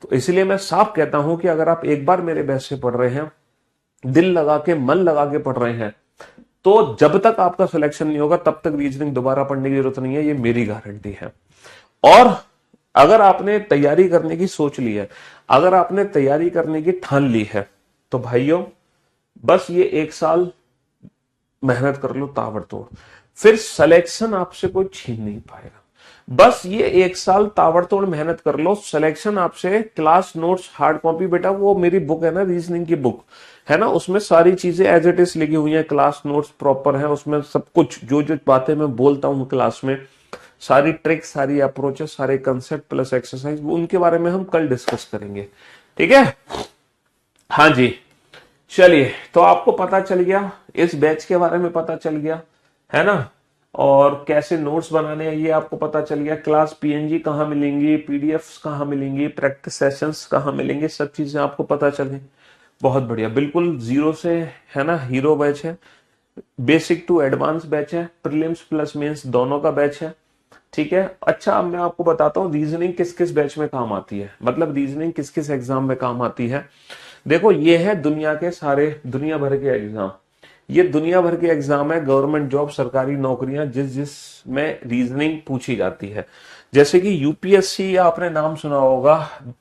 [SPEAKER 1] तो इसलिए मैं साफ कहता हूं कि अगर आप एक बार मेरे बैच से पढ़ रहे हैं, दिल लगा के, मन लगा के पढ़ रहे हैं, तो जब तक आपका सिलेक्शन नहीं होगा तब तक रीजनिंग दोबारा पढ़ने की जरूरत नहीं है, ये मेरी गारंटी है। और अगर आपने तैयारी करने की सोच ली है, अगर आपने तैयारी करने की ठान ली है, तो भाइयों बस ये 1 साल मेहनत कर लो ताबड़तोड़, फिर सिलेक्शन आपसे कोई छीन नहीं पाएगा। बस ये 1 साल ताबड़तोड़ मेहनत कर लो, सिलेक्शन आपसे, क्लास नोट्स हार्ड कॉपी, बेटा वो मेरी बुक है ना, रीजनिंग की बुक है ना, उसमें सारी चीजें एज इट इज लिखी हुई है, क्लास नोट्स प्रॉपर है, उसमें सब कुछ जो जो बातें मैं बोलता हूँ क्लास में, सारी ट्रिक्स, सारी अप्रोचेस, सारे कंसेप्ट प्लस एक्सरसाइज, उनके बारे में हम कल डिस्कस करेंगे। ठीक है, हाँ जी, चलिए, तो आपको पता चल गया, इस बैच के बारे में पता चल गया, है ना, और कैसे नोट्स बनाने हैं ये आपको पता चल गया, क्लास पीएनजी कहाँ मिलेंगी, पीडीएफ्स कहाँ मिलेंगी, प्रैक्टिस सेशंस कहाँ मिलेंगे, सब चीजें आपको पता चले। बहुत बढ़िया, बिल्कुल जीरो से, है ना, हीरो बैच है, बेसिक टू एडवांस बैच है, प्रीलिम्स प्लस मेंस दोनों का बैच है। ठीक है, अच्छा अब मैं आपको बताता हूँ रीजनिंग किस किस बैच में काम आती है, मतलब रीजनिंग किस किस एग्जाम में काम आती है। देखो ये है दुनिया के सारे, दुनिया भर के एग्जाम, ये दुनिया भर के एग्जाम है, गवर्नमेंट जॉब, सरकारी नौकरियां, जिस में रीजनिंग पूछी जाती है। जैसे कि यूपीएससी, आपने नाम सुना होगा,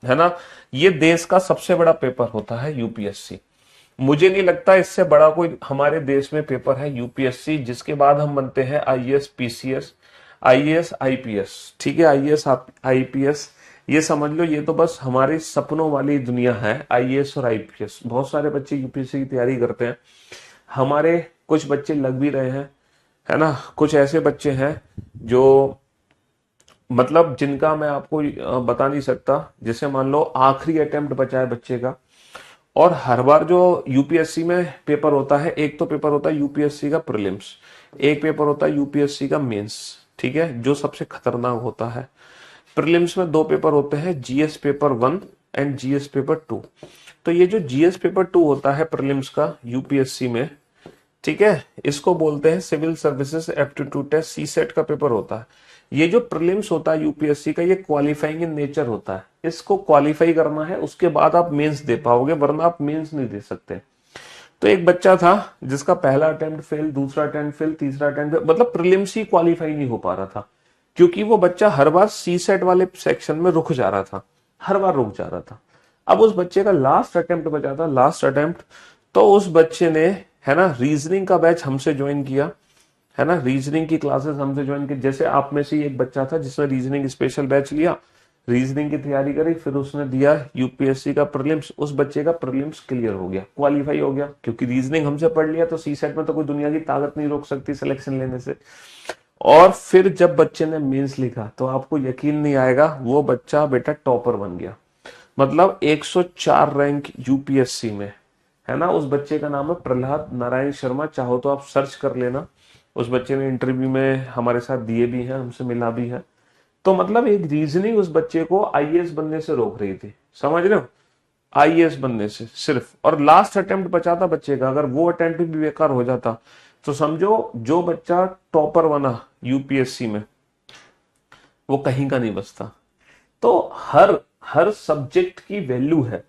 [SPEAKER 1] है ना, ये देश का सबसे बड़ा पेपर होता है यूपीएससी। मुझे नहीं लगता इससे बड़ा कोई हमारे देश में पेपर है यूपीएससी, जिसके बाद हम बनते हैं आईएएस, पीसीएस, आईएएस, आईपीएस। ठीक है, आईएएस, आईपीएस, ये समझ लो ये तो बस हमारे सपनों वाली दुनिया है, आईएएस और आईपीएस। बहुत सारे बच्चे यूपीएससी की तैयारी करते हैं, हमारे कुछ बच्चे लग भी रहे हैं, है ना, कुछ ऐसे बच्चे हैं जो मतलब जिनका मैं आपको बता नहीं सकता, जैसे मान लो आखिरी अटेम्प्ट बचा है बच्चे का, और हर बार जो यूपीएससी में पेपर होता है, एक तो पेपर होता है यूपीएससी का प्रीलिम्स, एक पेपर होता है यूपीएससी का मेंस। ठीक है, जो सबसे खतरनाक होता है। प्रीलिम्स में 2 पेपर होते हैं, GS paper 1 and GS paper 2। तो ये जो जीएस पेपर 2 होता है प्रीलिम्स का यूपीएससी में, ठीक है, इसको बोलते हैं civil services aptitude test, CSAT का पेपर होता है। ये जो प्रीलिम्स होता है यूपीएससी का, ये क्वालिफाइंग इन नेचर होता है, इसको क्वालिफाई करना है, उसके बाद आप मेंस दे पाओगे, वरना आप मेंस नहीं दे सकते। तो एक बच्चा था जिसका पहला अटेम्प्ट फेल, दूसरा अटेम्प्ट फेल, तीसरा अटेम्प्ट फेल, मतलब प्रीलिम्स ही क्वालिफाई नहीं हो पा रहा था, क्योंकि वो बच्चा हर बार सी सेट वाले सेक्शन में रुक जा रहा था, हर बार रुक जा रहा था। अब उस बच्चे का लास्ट अटेम्प्ट बचा था, लास्ट अटेम्प्ट, तो उस बच्चे ने, है ना, रीजनिंग का बैच हमसे ज्वाइन किया, है ना, रीजनिंग की क्लासेस हमसे ज्वाइन की। जैसे आप में से एक बच्चा था जिसने रीजनिंग स्पेशल बैच लिया, रीजनिंग की तैयारी करी, फिर उसने दिया यूपीएससी का प्रीलिम्स, उस बच्चे का प्रीलिम्स क्लियर हो गया, क्वालिफाई हो गया, क्योंकि रीजनिंग हमसे पढ़ लिया, तो सी सेट में तो कोई दुनिया की ताकत नहीं रोक सकती सिलेक्शन लेने से। और फिर जब बच्चे ने मेंस लिखा तो आपको यकीन नहीं आएगा, वो बच्चा बेटा टॉपर बन गया, मतलब 104 रैंक यूपीएससी में, है ना। उस बच्चे का नाम है प्रहलाद नारायण शर्मा, चाहो तो आप सर्च कर लेना। उस बच्चे ने इंटरव्यू में हमारे साथ दिए भी हैं, हमसे मिला भी है। तो मतलब एक रीजनिंग उस बच्चे को आईएएस बनने से रोक रही थी, समझ रहे हो, आईएएस बनने से सिर्फ। और लास्ट अटेम्प्ट बचा था बच्चे का, अगर वो अटेम्प्ट भी बेकार हो जाता तो समझो जो बच्चा टॉपर बना यूपीएससी में वो कहीं का नहीं बचता। तो हर हर सब्जेक्ट की वैल्यू है।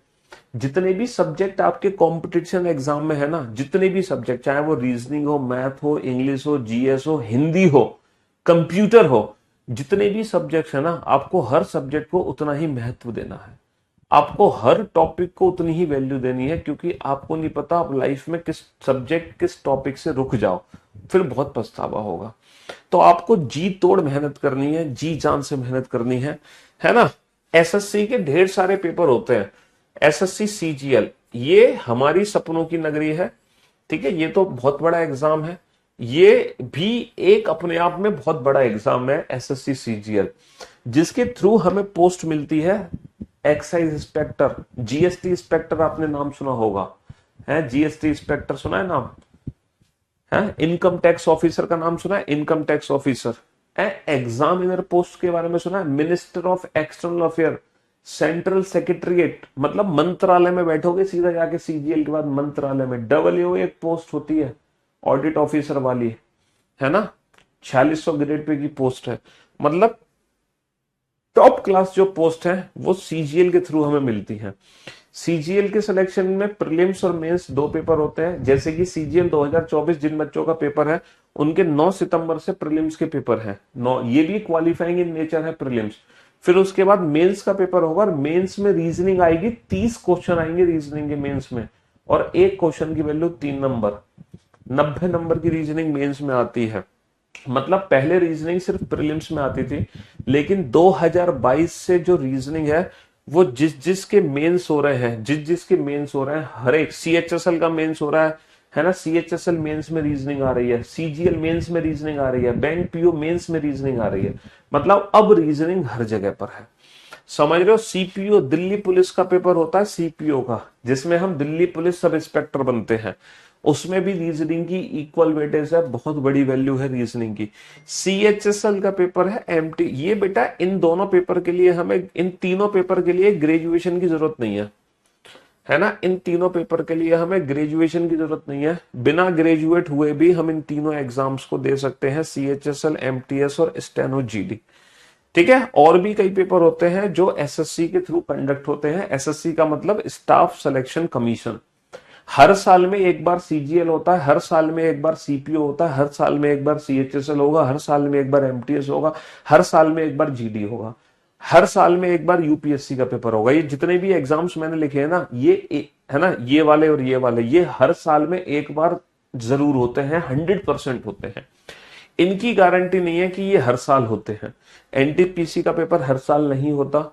[SPEAKER 1] जितने भी सब्जेक्ट आपके कंपटीशन एग्जाम में है ना, जितने भी सब्जेक्ट, चाहे वो रीजनिंग हो, मैथ हो, इंग्लिश हो, जीएस हो, हिंदी हो, कंप्यूटर हो, जितने भी सब्जेक्ट्स है ना, आपको हर सब्जेक्ट को उतना ही महत्व देना है। आपको हर टॉपिक को उतनी ही वैल्यू देनी है, क्योंकि आपको नहीं पता आप लाइफ में किस सब्जेक्ट किस टॉपिक से रुक जाओ, फिर बहुत पछतावा होगा। तो आपको जी तोड़ मेहनत करनी है, जी जान से मेहनत करनी है ना। एसएससी के ढेर सारे पेपर होते हैं, एसएससी सीजीएल ये हमारी सपनों की नगरी है, ठीक है, ये तो बहुत बड़ा एग्जाम है, ये भी एक अपने आप में बहुत बड़ा एग्जाम है एसएससी सीजीएल, जिसके थ्रू हमें पोस्ट मिलती है एक्साइज इंस्पेक्टर, जीएसटी इंस्पेक्टर, आपने नाम सुना होगा, है जीएसटी इंस्पेक्टर सुना है नाम, है इनकम टैक्स ऑफिसर का नाम सुना है, income tax officer, examiner post के बारे में सुना है, minister of external affair, central secretariat, मतलब मंत्रालय में बैठोगे सीधा जाके सीजीएल के बाद मंत्रालय में। डब्ल्यू एक पोस्ट होती है ऑडिट ऑफिसर वाली, है ना, 4600 ग्रेड पे की पोस्ट है। मतलब टॉप क्लास जो पोस्ट है वो सीजीएल के थ्रू हमें मिलती है। सीजीएल के सिलेक्शन में प्रीलिम्स और मेंस दो पेपर होते हैं, जैसे कि सीजीएल 2024 जिन बच्चों का पेपर है उनके 9 सितंबर से प्रीलिम्स के पेपर हैं, 9, ये भी क्वालिफाइंग इन नेचर है प्रीलिम्स। फिर उसके बाद मेंस का पेपर होगा, और मेंस में रीजनिंग आएगी, 30 क्वेश्चन आएंगे रीजनिंग के मेंस में, और एक क्वेश्चन की वैल्यू 3 नंबर, 90 नंबर की रीजनिंग मेंस में आती है। मतलब पहले रीजनिंग सिर्फ प्रीलिम्स में आती थी, लेकिन 2022 से जो रीजनिंग है वो जिसके मेंस हो रहे हैं, जिसके मेंस हो रहे हैं, हर एक सीएचएसएल का मेंस हो रहा है ना, सीएचएसएल मेंस में रीजनिंग आ रही है, सीजीएल मेंस में रीजनिंग आ रही है, बैंक पीओ मेंस में रीजनिंग आ रही है। मतलब अब रीजनिंग हर जगह पर है, समझ रहे हो। सीपीओ दिल्ली पुलिस का पेपर होता है, सीपीओ का, जिसमें हम दिल्ली पुलिस सब इंस्पेक्टर बनते हैं, उसमें भी रीजनिंग की इक्वल वेटेज है, बहुत बड़ी वैल्यू है रीजनिंग की। सीएचएसएल का पेपर है एमटी, ये बेटा इन दोनों पेपर के लिए हमें, इन तीनों पेपर के लिए ग्रेजुएशन की जरूरत नहीं है ना, इन तीनों पेपर के लिए हमें ग्रेजुएशन की जरूरत नहीं है, बिना ग्रेजुएट हुए भी हम इन तीनों एग्जाम्स को दे सकते हैं, सीएचएसएल, एमटीएस और स्टेनो जीडी, ठीक है। और भी कई पेपर होते हैं जो एसएससी के थ्रू कंडक्ट होते हैं, एसएससी का मतलब स्टाफ सिलेक्शन कमीशन। हर साल में एक बार सीजीएल होता है, हर साल में एक बार सीपीओ होता है, हर साल में एक बार सीएचएसएल होगा, हर साल में एक बार एमटीएस होगा, हर साल में एक बार जीडी होगा, हर साल में एक बार यूपीएससी का पेपर होगा। ये जितने भी एग्जाम्स मैंने लिखे हैं ना, ये है ना, ये वाले और ये वाले, ये हर साल में एक बार जरूर होते हैं, 100% होते हैं। इनकी गारंटी नहीं है कि ये हर साल होते हैं। एनटीपीसी का पेपर हर साल नहीं होता,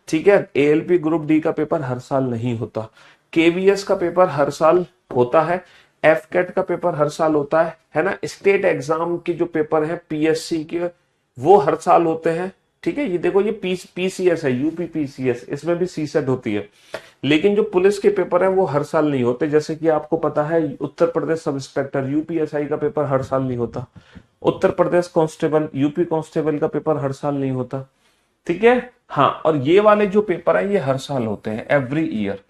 [SPEAKER 1] ठीक है, एएलपी ग्रुप डी का पेपर हर साल नहीं होता, केवीएस का पेपर हर साल होता है, एफकेट का पेपर हर साल होता है ना, स्टेट एग्जाम के जो पेपर हैं पीएससी के वो हर साल होते हैं, ठीक है। ये देखो ये पीसीएस है, यूपी पीसीएस, इसमें भी सीसेट होती है, लेकिन जो पुलिस के पेपर है वो हर साल नहीं होते। जैसे कि आपको पता है Uttar Pradesh sub inspector UPSI का पेपर हर साल नहीं होता, Uttar Pradesh constable, UP constable का पेपर हर साल नहीं होता, ठीक है। हाँ, और ये वाले जो पेपर है ये हर साल होते हैं, एवरी ईयर,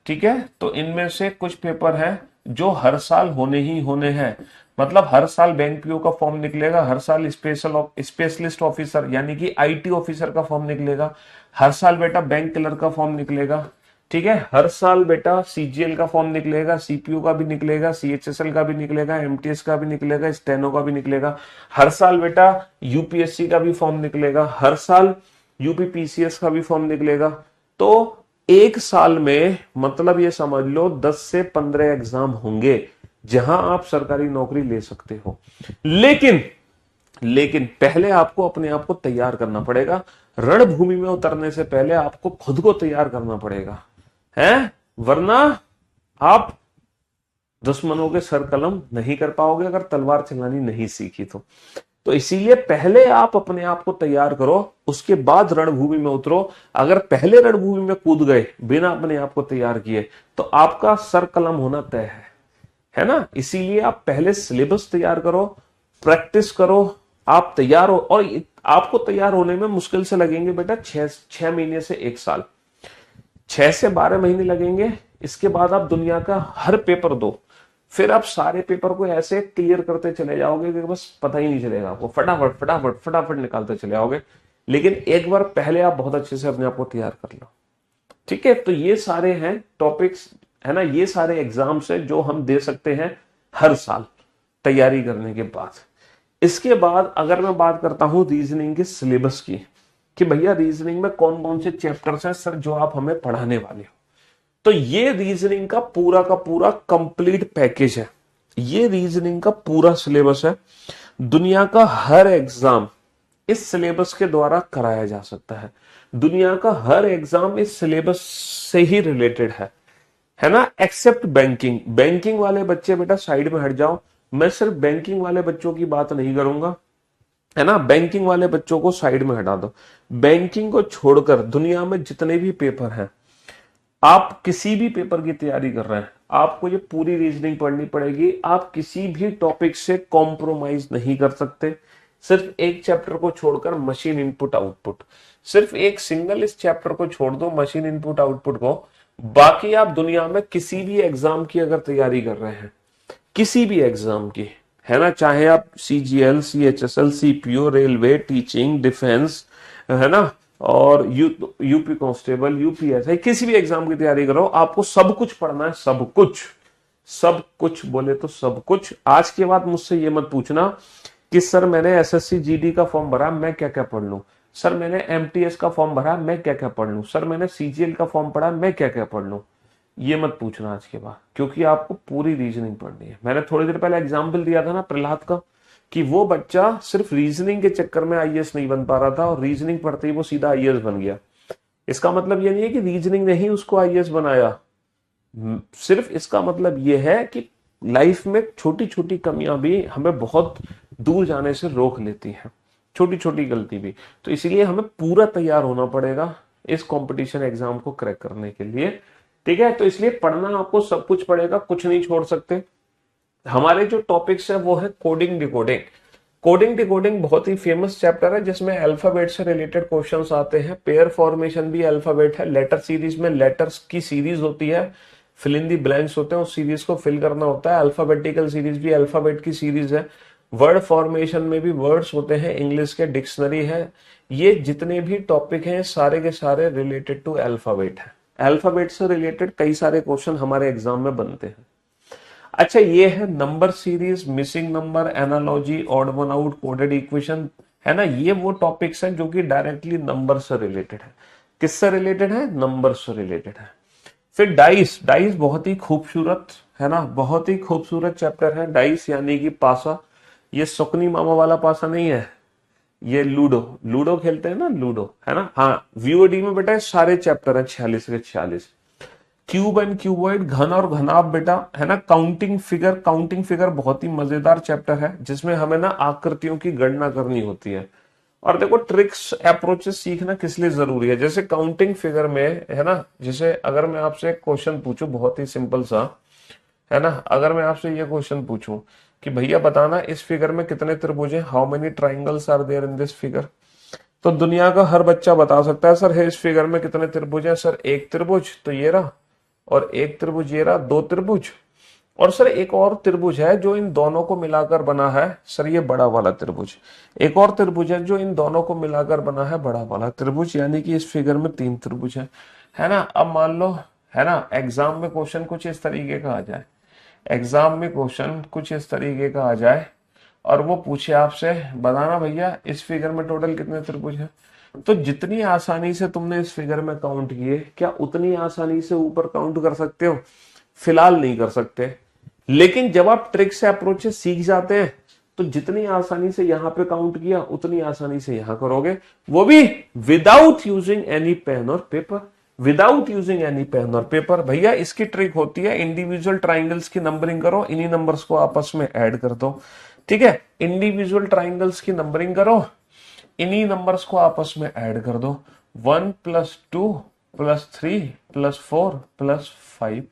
[SPEAKER 1] ठीक है। तो इनमें से कुछ पेपर है जो हर साल होने ही होने हैं। मतलब हर साल बैंक पीओ का फॉर्म निकलेगा, हर साल स्पेशलिस्ट ऑफिसर यानी कि आईटी ऑफिसर का फॉर्म निकलेगा, हर साल बेटा बैंक क्लर्क का फॉर्म निकलेगा, ठीक है। हर साल बेटा सीजीएल का फॉर्म निकलेगा, सीपीओ का भी निकलेगा, सीएचएसएल का भी निकलेगा, एमटीएस का भी निकलेगा, स्टेनो का भी निकलेगा, हर साल बेटा यूपीएससी का भी फॉर्म निकलेगा, हर साल यूपीपीसीएस का भी फॉर्म निकलेगा। तो एक साल में मतलब ये समझ लो 10 से 15 एग्जाम होंगे जहां आप सरकारी नौकरी ले सकते हो। लेकिन पहले आपको अपने आप को तैयार करना पड़ेगा, रणभूमि में उतरने से पहले आपको खुद को तैयार करना पड़ेगा, है, वरना आप दुश्मनों के सर कलम नहीं कर पाओगे अगर तलवार चलानी नहीं सीखी तो इसीलिए पहले आप अपने आप को तैयार करो, उसके बाद रणभूमि में उतरो। अगर पहले रणभूमि में कूद गए बिना अपने आप को तैयार किए तो आपका सर कलम होना तय है ना। इसीलिए आप पहले सिलेबस तैयार करो, प्रैक्टिस करो, आप तैयार हो। और आपको तैयार होने में मुश्किल से लगेंगे बेटा 6 महीने से 1 साल, 6 से 12 महीने लगेंगे। इसके बाद आप दुनिया का हर पेपर दो, फिर आप सारे पेपर को ऐसे क्लियर करते चले जाओगे कि बस पता ही नहीं चलेगा आपको, फटाफट फटाफट फटाफट निकालते चले जाओगे। लेकिन एक बार पहले आप बहुत अच्छे से अपने आप को तैयार कर लो, ठीक है। तो ये सारे हैं टॉपिक्स, है ना, ये सारे एग्जाम्स है जो हम दे सकते हैं हर साल तैयारी करने के बाद। इसके बाद अगर मैं बात करता हूं रीजनिंग के सिलेबस की, कि भैया रीजनिंग में कौन कौन से चैप्टर्स हैं सर जो आप हमें पढ़ाने वाले हो, तो ये रीजनिंग का पूरा कंप्लीट पैकेज है। ये रीजनिंग का पूरा सिलेबस है। दुनिया का हर एग्जाम इस सिलेबस के द्वारा कराया जा सकता है। दुनिया का हर एग्जाम इस सिलेबस से ही रिलेटेड है ना, एक्सेप्ट बैंकिंग। बैंकिंग वाले बच्चे बेटा साइड में हट जाओ, मैं सिर्फ बैंकिंग वाले बच्चों की बात नहीं करूंगा, है ना। बैंकिंग वाले बच्चों को साइड में हटा दो। बैंकिंग को छोड़कर दुनिया में जितने भी पेपर हैं, आप किसी भी पेपर की तैयारी कर रहे हैं, आपको ये पूरी रीजनिंग पढ़नी पड़ेगी। आप किसी भी टॉपिक से कॉम्प्रोमाइज नहीं कर सकते। सिर्फ एक चैप्टर को छोड़कर, मशीन इनपुट आउटपुट, सिर्फ एक सिंगल इस चैप्टर को छोड़ दो, मशीन इनपुट आउटपुट को। बाकी आप दुनिया में किसी भी एग्जाम की अगर तैयारी कर रहे हैं, किसी भी एग्जाम की, है ना, चाहे आप CGL, CHSL, CPO, railway, teaching, defence, है ना, और यूपी कांस्टेबल, UPSI, किसी भी एग्जाम की तैयारी करो, आपको सब कुछ पढ़ना है। सब कुछ, सब कुछ बोले तो सब कुछ। आज के बाद मुझसे ये मत पूछना कि सर मैंने SSC GD का फॉर्म भरा, मैं क्या क्या पढ़ लूं, सर मैंने MTS का फॉर्म भरा, मैं क्या क्या पढ़ लूं, सर मैंने CGL का फॉर्म पढ़ा, मैं क्या क्या पढ़ लूं। ये मत पूछना आज के बाद, क्योंकि आपको पूरी रीजनिंग पढ़नी है। मैंने थोड़ी देर पहले एग्जाम्पल दिया था ना प्रहलाद का, कि वो बच्चा सिर्फ रीजनिंग के चक्कर में IAS नहीं बन पा रहा था, और रीजनिंग पढ़ते ही वो सीधा IAS बन गया। इसका मतलब ये नहीं है कि रीजनिंग ने ही उसको IAS बनाया, सिर्फ इसका मतलब ये है कि लाइफ में छोटी छोटी कमियां भी हमें बहुत दूर जाने से रोक लेती हैं, छोटी छोटी गलती भी। तो इसीलिए हमें पूरा तैयार होना पड़ेगा इस कंपटीशन एग्जाम को क्रैक करने के लिए, ठीक है। तो इसलिए पढ़ना आपको सब कुछ पड़ेगा, कुछ नहीं छोड़ सकते। हमारे जो टॉपिक्स है वो है कोडिंग डिकोडिंग। कोडिंग डिकोडिंग बहुत ही फेमस चैप्टर है, जिसमें अल्फाबेट से रिलेटेड क्वेश्चंस आते हैं। पेयर फॉर्मेशन भी अल्फाबेट है। लेटर सीरीज में लेटर्स की सीरीज होती है, फिल इन दी ब्लैंक्स होते हैं, उस सीरीज को फिल करना होता है। अल्फाबेटिकल सीरीज भी अल्फाबेट की सीरीज है। वर्ड फॉर्मेशन में भी वर्ड्स होते हैं, इंग्लिश के डिक्शनरी है। ये जितने भी टॉपिक हैं सारे के सारे रिलेटेड टू अल्फाबेट है। अल्फाबेट से रिलेटेड कई सारे क्वेश्चन हमारे एग्जाम में बनते हैं। अच्छा, ये है number series, missing number, analogy, odd one out, coded equation, है ना। ये वो टॉपिक्स हैं जो कि डायरेक्टली नंबर से रिलेटेड है। किससे रिलेटेड है? नंबर से रिलेटेड है। फिर डाइस, डाइस बहुत ही खूबसूरत, है ना, बहुत ही खूबसूरत चैप्टर है डाइस, यानी कि पासा। ये सुकनी मामा वाला पासा नहीं है, ये लूडो, लूडो खेलते हैं ना, लूडो, है ना। हाँ, VOD में बेटा सारे चैप्टर हैं 46 के 46। क्यूब एंड क्यूबॉइड, घन और घनाभ बेटा, है ना। काउंटिंग फिगर, काउंटिंग फिगर बहुत ही मजेदार चैप्टर है, जिसमें हमें ना आकृतियों की गणना करनी होती है। और देखो ट्रिक्स अप्रोचेस सीखना किस लिए जरूरी है, जैसे काउंटिंग फिगर में, है ना, जैसे अगर मैं आपसे एक क्वेश्चन पूछूं बहुत ही सिंपल सा, है ना, अगर मैं आपसे ये क्वेश्चन पूछूं कि भैया बताना इस फिगर में कितने त्रिभुज हैं, how many triangles are there in this figure, तो दुनिया का हर बच्चा बता सकता है सर है इस फिगर में कितने त्रिभुज हैं। सर एक त्रिभुज तो ये रहा, और एक त्रिभुज ये रहा, दो त्रिभुज, और सर एक और त्रिभुज है जो इन दोनों को मिलाकर बना है, सर ये बड़ा वाला त्रिभुज। एक और त्रिभुज है जो इन दोनों को मिलाकर बना है, बड़ा वाला त्रिभुज, यानी कि इस फिगर में 3 त्रिभुज है ना। अब मान लो, है ना, एग्जाम में क्वेश्चन कुछ इस तरीके का आ जाए, एग्जाम में क्वेश्चन कुछ इस तरीके का आ जाए, और वो पूछे आपसे बताना भैया इस फिगर में टोटल कितने त्रिभुज है, तो जितनी आसानी से तुमने इस फिगर में काउंट किए, क्या उतनी आसानी से ऊपर काउंट कर सकते हो? फिलहाल नहीं कर सकते। लेकिन जब आप ट्रिक से अप्रोचेस सीख जाते हैं, तो जितनी आसानी से यहां पे काउंट किया उतनी आसानी से यहां करोगे, वो भी विदाउट यूजिंग एनी पेन और paper, without using any pen और पेपर। भैया इसकी ट्रिक होती है, इंडिविजुअल ट्राइंगल्स की नंबरिंग करो, इन्हीं नंबर्स को आपस में ऐड कर दो, ठीक है। इंडिविजुअल ट्राइंगल्स की नंबरिंग करो, इन्हीं नंबर्स को आपस में ऐड कर दो, 1 + 2 + 3 + 4 + 5,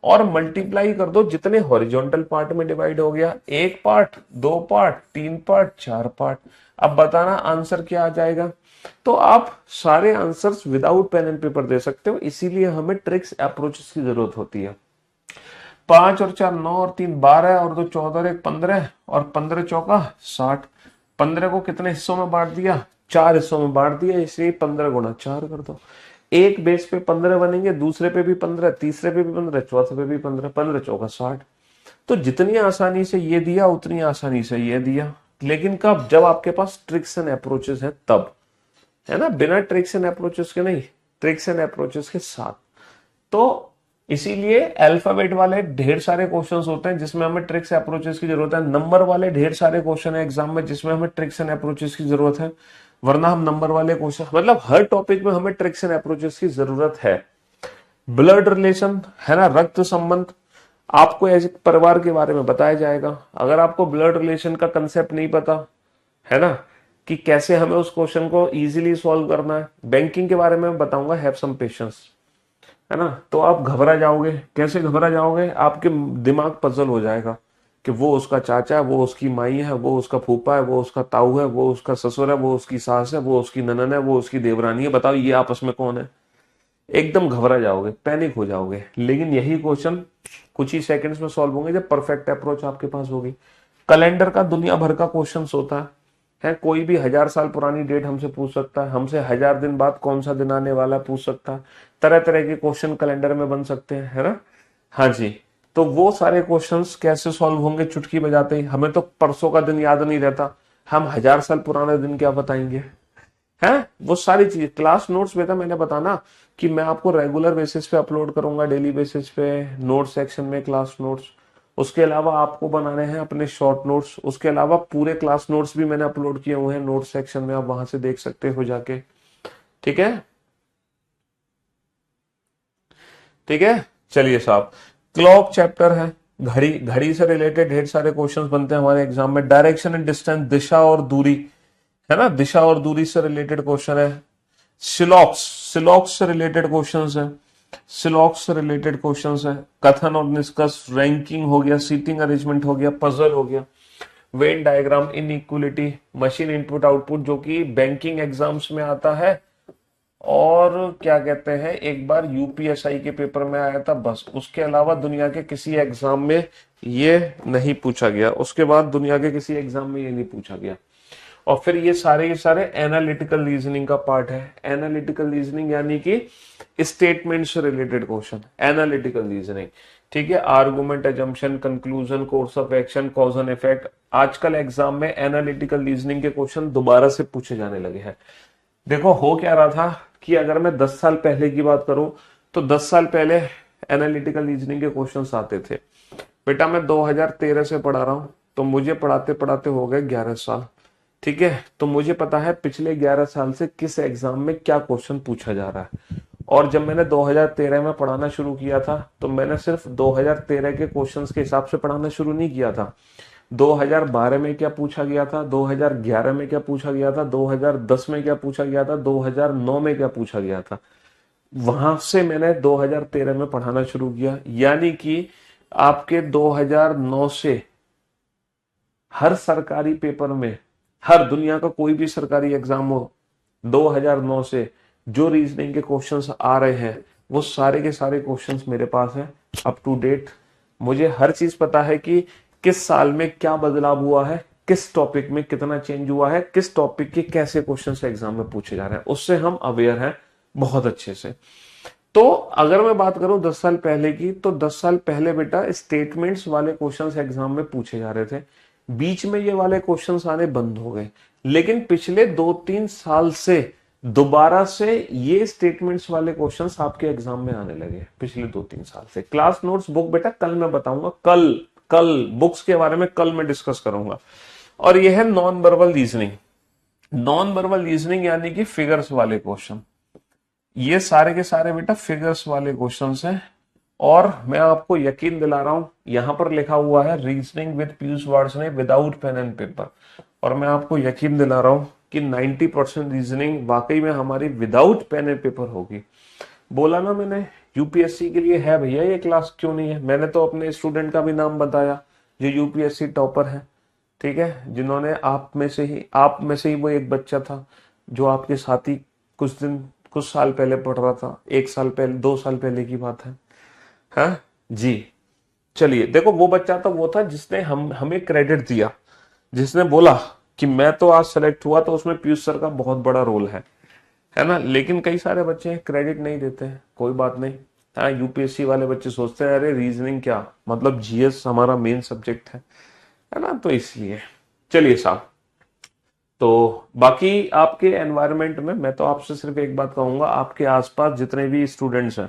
[SPEAKER 1] और मल्टीप्लाई कर दो, जितने हॉरिजॉन्टल पार्ट में डिवाइड हो गया, एक पार्ट, दो पार्ट, तीन पार्ट, चार पार्ट। अब बताना आंसर क्या आ जाएगा। तो आप सारे answers without pen and paper दे सकते हो, इसीलिए हमें ट्रिक्स अप्रोचेस की जरूरत होती है। 5 और 4 9 और 3 12 और 2 14 और 1 15 और 15 चौका 60। 15 को कितने हिस्सों में बांट दिया, 4 हिस्सों में बांट दिया, इसलिए 15 गुणा 4 कर दो। एक बेस पे 15 बनेंगे, दूसरे पे भी 15, तीसरे पे भी 15, चौथे पे भी 15, 15 चौका 60। तो जितनी आसानी से ये दिया उतनी आसानी से ये दिया, लेकिन कब, जब आपके पास ट्रिक्स एंड अप्रोचेस है तब, है ना, बिना ट्रिक्स एंड अप्रोचेस के नहीं, ट्रिक्स एंड अप्रोचेस के साथ। तो इसीलिए अल्फाबेट वाले ढेर सारे क्वेश्चंस होते हैं जिसमें हमें ट्रिक्स अप्रोचेस की जरूरत है, नंबर वाले ढेर सारे क्वेश्चन है एग्जाम में जिसमें हमें ट्रिक्स एंड अप्रोचेस की जरूरत है, वरना हम नंबर वाले क्वेश्चन, मतलब हर टॉपिक में हमें ट्रिक्स एंड अप्रोचेस की जरूरत है। ब्लड रिलेशन है ना, रक्त संबंध, आपको ऐसे परिवार के बारे में बताया जाएगा। अगर आपको ब्लड रिलेशन का कंसेप्ट नहीं पता है ना, कि कैसे हमें उस क्वेश्चन को इजीली सॉल्व करना है, बैंकिंग के बारे में बताऊंगा, हैव सम पेशेंस, है ना, तो आप घबरा जाओगे। कैसे घबरा जाओगे, आपके दिमाग पजल हो जाएगा कि वो उसका चाचा है, वो उसकी माई है, वो उसका फूफा है, वो उसका ताऊ है, वो उसका ससुर है, वो उसकी सास है, वो उसकी ननन है, वो उसकी देवरानी है, बताओ ये आपस में कौन है। एकदम घबरा जाओगे, पैनिक हो जाओगे। लेकिन यही क्वेश्चन कुछ ही सेकंड्स में सॉल्व होंगे जब परफेक्ट अप्रोच आपके पास होगी। कैलेंडर का दुनिया भर का क्वेश्चन होता है, कोई भी 1000 साल पुरानी डेट हमसे पूछ सकता है, हमसे 1000 दिन बाद कौन सा दिन आने वाला पूछ सकता है, तरह तरह के क्वेश्चन कैलेंडर में बन सकते हैं, है ना। हाँ जी, तो वो सारे क्वेश्चंस कैसे सॉल्व होंगे चुटकी बजाते ही। हमें तो परसों का दिन याद नहीं रहता, हम 1000 साल पुराने दिन क्या बताएंगे, है। वो सारी चीज क्लास नोट्स बेटा, मैंने बताना कि मैं आपको रेगुलर बेसिस पे अपलोड करूंगा, डेली बेसिस पे नोट सेक्शन में क्लास नोट्स। उसके अलावा आपको बनाने हैं अपने शॉर्ट नोट्स, उसके अलावा पूरे क्लास नोट्स भी मैंने अपलोड किए हुए हैं नोट सेक्शन में, आप वहां से देख सकते हो जाके। ठीक है, ठीक है, चलिए साहब। क्लॉक चैप्टर है, घड़ी, घड़ी से रिलेटेड ढेर सारे क्वेश्चंस बनते हैं हमारे एग्जाम में। डायरेक्शन एंड डिस्टेंस, दिशा और दूरी, है ना, दिशा और दूरी से रिलेटेड क्वेश्चन है। सिलॉक्स, सिलॉक्स से रिलेटेड क्वेश्चंस है, सिलॉक्स से रिलेटेड क्वेश्चंस है। कथन और निष्कर्ष, रैंकिंग हो गया, सीटिंग अरेंजमेंट हो गया, पजल हो गया, Venn diagram, inequality, machine input output जो कि बैंकिंग एग्जाम्स में आता है, और क्या कहते हैं एक बार यूपीएसआई के पेपर में आया था, बस। उसके अलावा दुनिया के किसी एग्जाम में ये नहीं पूछा गया, उसके बाद दुनिया के किसी एग्जाम में ये नहीं पूछा गया। और फिर ये सारे एनालिटिकल रीजनिंग का पार्ट है। एनालिटिकल रीजनिंग यानी कि स्टेटमेंट से रिलेटेड क्वेश्चन, एनालिटिकल रीजनिंग, ठीक है। Argument, assumption, conclusion, course of action, cause and effect. आजकल एग्जाम में एनालिटिकल रीजनिंग के क्वेश्चन दोबारा से पूछे जाने लगे हैं। देखो हो क्या रहा था कि अगर मैं 10 साल पहले की बात करूं तो 10 साल पहले एनालिटिकल रीजनिंग के क्वेश्चंस आते थे। बेटा मैं 2013 से पढ़ा रहा हूं, तो मुझे पढ़ाते पढ़ाते हो गए 11 साल, ठीक है। तो मुझे पता है पिछले 11 साल से किस एग्जाम में क्या क्वेश्चन पूछा जा रहा है। और जब मैंने 2013 में पढ़ाना शुरू किया था तो मैंने सिर्फ 2013 के क्वेश्चंस के हिसाब से पढ़ाना शुरू नहीं किया था। 2012 में क्या पूछा गया था, 2011 में क्या पूछा गया था, 2010 में क्या पूछा गया था, 2009 में क्या पूछा गया था, वहां से मैंने 2013 में पढ़ाना शुरू किया। यानी कि आपके 2009 से हर सरकारी पेपर में, हर दुनिया का कोई भी सरकारी एग्जाम हो, 2009 से जो रीजनिंग के क्वेश्चंस आ रहे हैं वो सारे के सारे क्वेश्चंस मेरे पास हैं अप टू डेट। मुझे हर चीज पता है कि किस साल में क्या बदलाव हुआ है, किस टॉपिक में कितना चेंज हुआ है, किस टॉपिक के कैसे क्वेश्चंस एग्जाम में पूछे जा रहे हैं, उससे हम अवेयर हैं बहुत अच्छे से। तो अगर मैं बात करूं 10 साल पहले की, तो 10 साल पहले बेटा स्टेटमेंट्स वाले क्वेश्चंस एग्जाम में पूछे जा रहे थे। बीच में ये वाले क्वेश्चंस आने बंद हो गए, लेकिन पिछले 2-3 साल से दोबारा से ये स्टेटमेंट्स वाले क्वेश्चंस आपके एग्जाम में आने लगे। पिछले 2-3 साल से क्लास नोट्स बुक बेटा कल मैं बताऊंगा, कल कल बुक्स के बारे में कल मैं डिस्कस करूंगा। और ये है non verbal reasoning. Non verbal reasoning यानी कि फिगर्स वाले क्वेश्चन, ये सारे के सारे बेटा फिगर्स वाले क्वेश्चंस हैं। और मैं आपको यकीन दिला रहा हूं, यहां पर लिखा हुआ है reasoning with Piyush Varshney without pen and paper, और मैं आपको यकीन दिला रहा हूं कि 90% रीजनिंग वाकई में हमारी विदाउट पेन एंड पेपर होगी। बोला ना मैंने यूपीएससी के लिए है भैया ये क्लास, क्यों नहीं है। मैंने तो अपने स्टूडेंट का भी नाम बताया जो यूपीएससी टॉपर है, ठीक है, जिन्होंने आप में से ही वो एक बच्चा था जो आपके साथ ही कुछ साल पहले पढ़ रहा था, 1 साल पहले 2 साल पहले की बात है। हाँ जी। चलिए देखो, वो बच्चा तो वो था जिसने हमें क्रेडिट दिया, जिसने बोला कि मैं तो आज सेलेक्ट हुआ, तो उसमें पीयूष सर का बहुत बड़ा रोल है ना। लेकिन कई सारे बच्चे क्रेडिट नहीं देते हैं, कोई बात नहीं। हाँ, यूपीएससी वाले बच्चे सोचते हैं अरे रीजनिंग क्या, मतलब जीएस हमारा मेन सब्जेक्ट है ना, तो इसलिए। चलिए साहब, तो बाकी आपके एनवायरनमेंट में मैं तो आपसे सिर्फ एक बात कहूंगा, आपके आसपास जितने भी स्टूडेंट्स हैं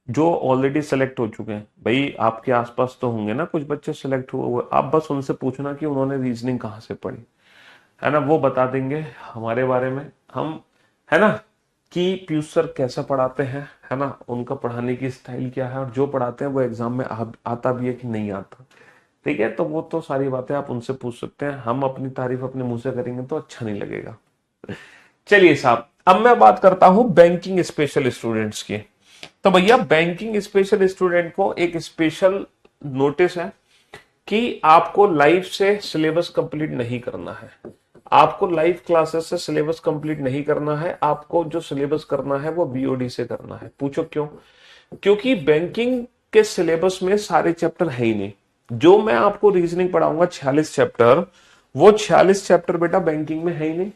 [SPEAKER 1] जो ऑलरेडी सेलेक्ट हो चुके हैं, भाई आपके आसपास तो होंगे ना कुछ बच्चे सेलेक्ट हुए हुए, आप बस उनसे पूछना कि उन्होंने रीजनिंग कहाँ से पढ़ी, है ना। वो बता देंगे हमारे बारे में, हम, है ना, कि पीयूष सर कैसा पढ़ाते हैं, है ना, उनका पढ़ाने की स्टाइल क्या है, और जो पढ़ाते हैं वो एग्जाम में आता भी है कि नहीं आता। ठीक है, तो वो तो सारी बातें आप उनसे पूछ सकते हैं, हम अपनी तारीफ अपने मुंह से करेंगे तो अच्छा नहीं लगेगा। चलिए साहब, अब मैं बात करता हूं बैंकिंग स्पेशल स्टूडेंट्स की। तो भैया बैंकिंग स्पेशल स्टूडेंट को एक स्पेशल नोटिस है कि आपको लाइव से सिलेबस कंप्लीट नहीं करना है, आपको लाइव क्लासेस से सिलेबस कंप्लीट नहीं करना है, आपको जो सिलेबस करना है वो बीओडी से करना है। पूछो क्यों? क्योंकि बैंकिंग के सिलेबस में सारे चैप्टर है ही नहीं। जो मैं आपको रीजनिंग पढ़ाऊंगा 46 चैप्टर, वो 46 चैप्टर बेटा बैंकिंग में है ही नहीं।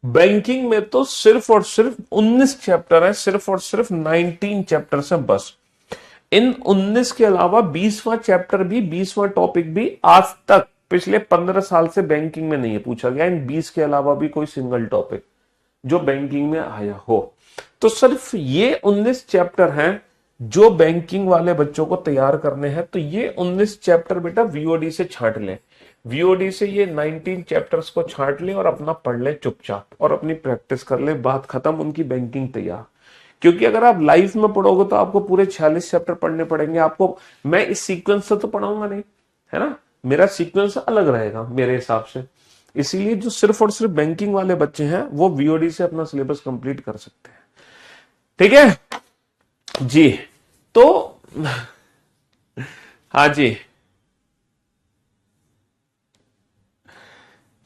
[SPEAKER 1] बैंकिंग में तो सिर्फ और सिर्फ 19 चैप्टर है, सिर्फ और सिर्फ 19 चैप्टर है बस। इन 19 के अलावा 20वां चैप्टर भी, 20वां टॉपिक भी आज तक पिछले 15 साल से बैंकिंग में नहीं है पूछा गया। इन 20 के अलावा भी कोई सिंगल टॉपिक जो बैंकिंग में आया हो। तो सिर्फ ये 19 चैप्टर हैं जो बैंकिंग वाले बच्चों को तैयार करने हैं। तो ये 19 चैप्टर बेटा वीओडी से छांट ले, वीओडी से ये 19 चैप्टर्स को छांट ले और अपना पढ़ ले चुपचाप और अपनी प्रैक्टिस कर ले, बात खत्म, उनकी बैंकिंग तैयार। क्योंकि अगर आप लाइफ में पढ़ोगे तो आपको पूरे 46 चैप्टर पढ़ने पड़ेंगे। आपको मैं इस सीक्वेंस से तो पढ़ाऊंगा नहीं, है ना, मेरा सीक्वेंस अलग रहेगा मेरे हिसाब से। इसीलिए जो सिर्फ और सिर्फ बैंकिंग वाले बच्चे हैं वो वीओडी से अपना सिलेबस कंप्लीट कर सकते हैं। ठीक है जी। तो हाँ जी,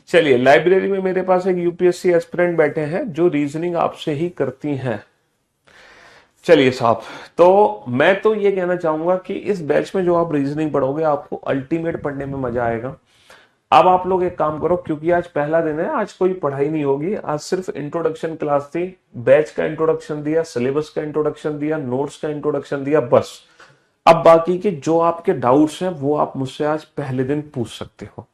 [SPEAKER 1] चलिए, लाइब्रेरी में मेरे पास एक यूपीएससी एस्पिरेंट बैठे हैं जो रीजनिंग आपसे ही करती हैं। चलिए साहब, तो मैं तो ये कहना चाहूंगा कि इस बैच में जो आप रीजनिंग पढ़ोगे आपको अल्टीमेट पढ़ने में मजा आएगा। अब आप लोग एक काम करो, क्योंकि आज पहला दिन है, आज कोई पढ़ाई नहीं होगी, आज सिर्फ इंट्रोडक्शन क्लास थी। बैच का इंट्रोडक्शन दिया, सिलेबस का इंट्रोडक्शन दिया, नोट्स का इंट्रोडक्शन दिया, बस। अब बाकी के जो आपके डाउट्स हैं वो आप मुझसे आज पहले दिन पूछ सकते हो,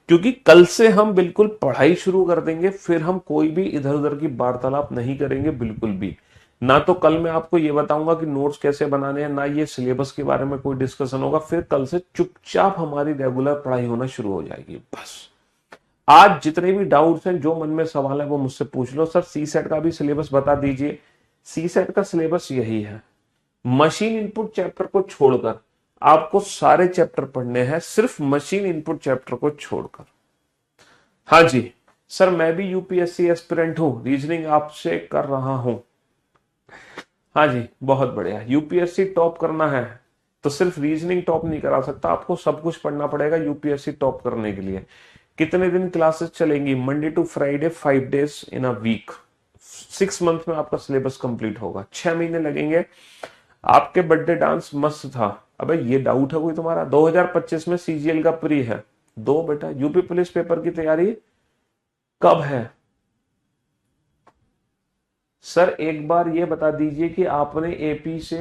[SPEAKER 1] क्योंकि कल से हम बिल्कुल पढ़ाई शुरू कर देंगे। फिर हम कोई भी इधर उधर की वार्तालाप नहीं करेंगे बिल्कुल भी। ना तो कल मैं आपको ये बताऊंगा कि नोट्स कैसे बनाने हैं, ना ये सिलेबस के बारे में कोई डिस्कशन होगा। फिर कल से चुपचाप हमारी रेगुलर पढ़ाई होना शुरू हो जाएगी बस। आज जितने भी डाउट्स हैं, जो मन में सवाल है वो मुझसे पूछ लो। सर सी सेट का भी सिलेबस बता दीजिए। सी सेट का सिलेबस यही है, मशीन इनपुट चैप्टर को छोड़कर आपको सारे चैप्टर पढ़ने हैं, सिर्फ मशीन इनपुट चैप्टर को छोड़कर। हाँ जी सर, मैं भी यूपीएससी एस्पिरेंट हूं, रीजनिंग आपसे कर रहा हूं। हाँ जी, बहुत बढ़िया। यूपीएससी टॉप करना है तो सिर्फ रीजनिंग टॉप नहीं करा सकता, आपको सब कुछ पढ़ना पड़ेगा यूपीएससी टॉप करने के लिए। कितने दिन क्लासेस चलेंगी? Monday to Friday, 5 days in a week. 6 month में आपका सिलेबस कंप्लीट होगा, 6 महीने लगेंगे। आपके बर्थडे डांस मस्त था। अबे ये डाउट है कोई तुम्हारा? 2025 में सीजीएल का प्री है। दो बेटा, यूपी पुलिस पेपर की तैयारी कब है? सर एक बार ये बता दीजिए कि आपने एपी से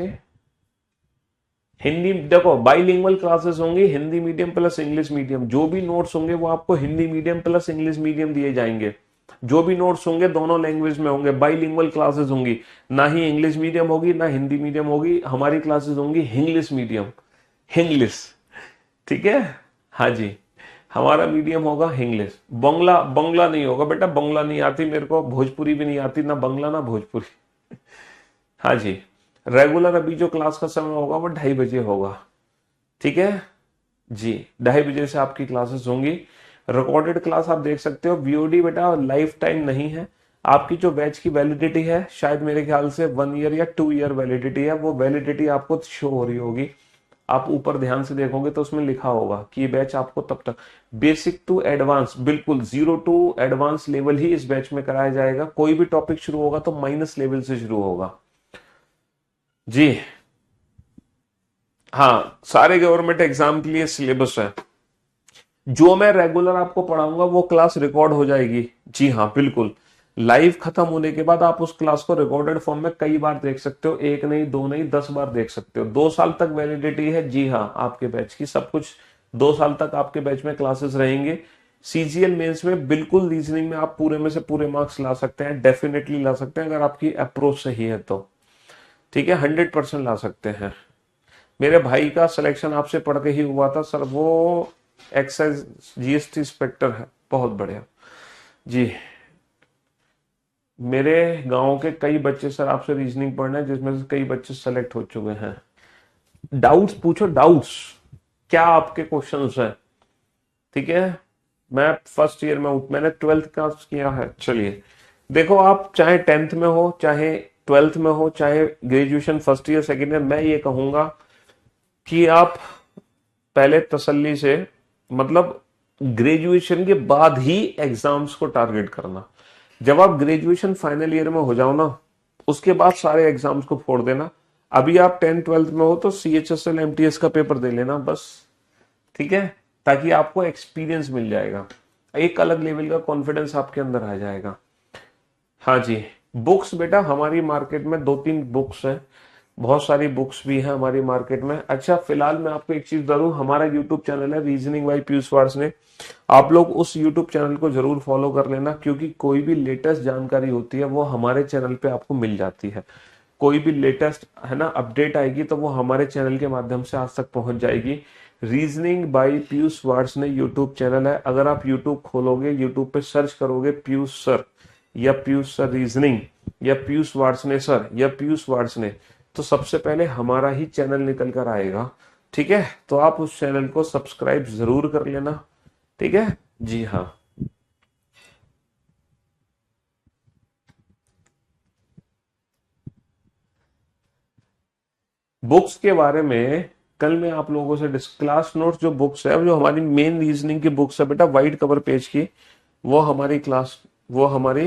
[SPEAKER 1] हिंदी, देखो बाइलिंगुअल क्लासेस होंगी, Hindi medium plus English medium. जो भी नोट्स होंगे वो आपको Hindi medium plus English medium दिए जाएंगे। जो भी नोट्स होंगे दोनों लैंग्वेज में होंगे, बाइलिंगुअल क्लासेस होंगी। ना ही इंग्लिश मीडियम होगी ना हिंदी मीडियम होगी, हमारी क्लासेस होंगी इंग्लिश मीडियम, इंग्लिश। ठीक है, हाँ जी, हमारा मीडियम होगा इंग्लिश। बंगला, बंगला नहीं होगा बेटा, बंगला नहीं आती मेरे को, भोजपुरी भी नहीं आती, ना बंगला ना भोजपुरी। हाँ जी, रेगुलर अभी जो क्लास का समय होगा वो 2:30 बजे होगा। ठीक है जी, 2:30 बजे से आपकी क्लासेस होंगी। रिकॉर्डेड क्लास आप देख सकते हो। वीओडी बेटा लाइफ टाइम नहीं है, आपकी जो बैच की वैलिडिटी है शायद मेरे ख्याल से 1 ईयर या 2 ईयर वैलिडिटी है, वो वैलिडिटी आपको शो हो रही होगी। आप ऊपर ध्यान से देखोगे तो उसमें लिखा होगा कि ये बैच आपको तब तक, बेसिक टू एडवांस, बिल्कुल 0 टू एडवांस लेवल ही इस बैच में कराया जाएगा। कोई भी टॉपिक शुरू होगा तो माइनस लेवल से शुरू होगा जी। हाँ, सारे गवर्नमेंट एग्जाम के लिए सिलेबस है। जो मैं रेगुलर आपको पढ़ाऊंगा वो क्लास रिकॉर्ड हो जाएगी। जी हाँ बिल्कुल, लाइव खत्म होने के बाद आप उस क्लास को रिकॉर्डेड फॉर्म में कई बार देख सकते हो, एक नहीं, दो नहीं, 10 बार देख सकते हो। 2 साल तक वैलिडिटी है। जी हाँ, आपके बैच की सब कुछ 2 साल तक आपके बैच में क्लासेस रहेंगे। सीजीएल मेंस में बिल्कुल रीजनिंग में आप पूरे में से पूरे मार्क्स ला सकते हैं, डेफिनेटली ला सकते हैं अगर आपकी अप्रोच सही है तो। ठीक है, 100% ला सकते हैं। मेरे भाई का सिलेक्शन आपसे पढ़ के ही हुआ था सर, वो एक्साइज जीएसटी इंस्पेक्टर है, बहुत बढ़िया जी। मेरे गांव के कई बच्चे सर आपसे रीजनिंग पढ़ने हैं, जिसमें से कई बच्चे सेलेक्ट हो चुके हैं। डाउट्स पूछो, डाउट्स, क्या आपके क्वेश्चंस हैं? ठीक है, मैं फर्स्ट ईयर में हूं, मैंने 12th क्लास किया है। चलिए देखो, आप चाहे 10th में हो, चाहे 12th में हो, चाहे graduation first year second year, मैं ये कहूंगा कि आप पहले तसल्ली से, मतलब ग्रेजुएशन के बाद ही एग्जाम्स को टारगेट करना। जब आप ग्रेजुएशन फाइनल ईयर में हो जाओ ना, उसके बाद सारे एग्जाम्स को फोड़ देना। अभी आप 10th 12th में हो तो CHSL MTS का पेपर दे लेना बस। ठीक है, ताकि आपको एक्सपीरियंस मिल जाएगा, एक अलग लेवल का कॉन्फिडेंस आपके अंदर आ जाएगा। हाँ जी। बुक्स बेटा हमारी मार्केट में 2 3 बुक्स हैं, बहुत सारी बुक्स भी हैं हमारी मार्केट में। अच्छा, फिलहाल मैं आपको एक चीज बता, हमारा यूट्यूब चैनल है रीजनिंग बाय पीयूष वार्ष्णेय ने, आप लोग उस यूट्यूब चैनल को जरूर फॉलो कर लेना, क्योंकि कोई भी लेटेस्ट जानकारी होती है वो हमारे चैनल पे आपको मिल जाती है। कोई भी लेटेस्ट है ना अपडेट आएगी तो वो हमारे चैनल के माध्यम से आज तक पहुंच जाएगी। Reasoning by Piyush Varshney YouTube channel है। अगर आप यूट्यूब खोलोगे, यूट्यूब पे सर्च करोगे पीयूष सर या पीयूष सर रीजनिंग या पीयूष वार्ष्णेय सर या पीयूष वार्ष्णेय, तो सबसे पहले हमारा ही चैनल निकल कर आएगा। ठीक है, तो आप उस चैनल को सब्सक्राइब जरूर कर लेना। ठीक है जी हाँ। बुक्स के बारे में कल मैं आप लोगों से क्लास नोट्स, जो बुक्स है, जो हमारी मेन रीजनिंग की बुक्स है बेटा, वाइट कवर पेज की, वो हमारी क्लास, वो हमारी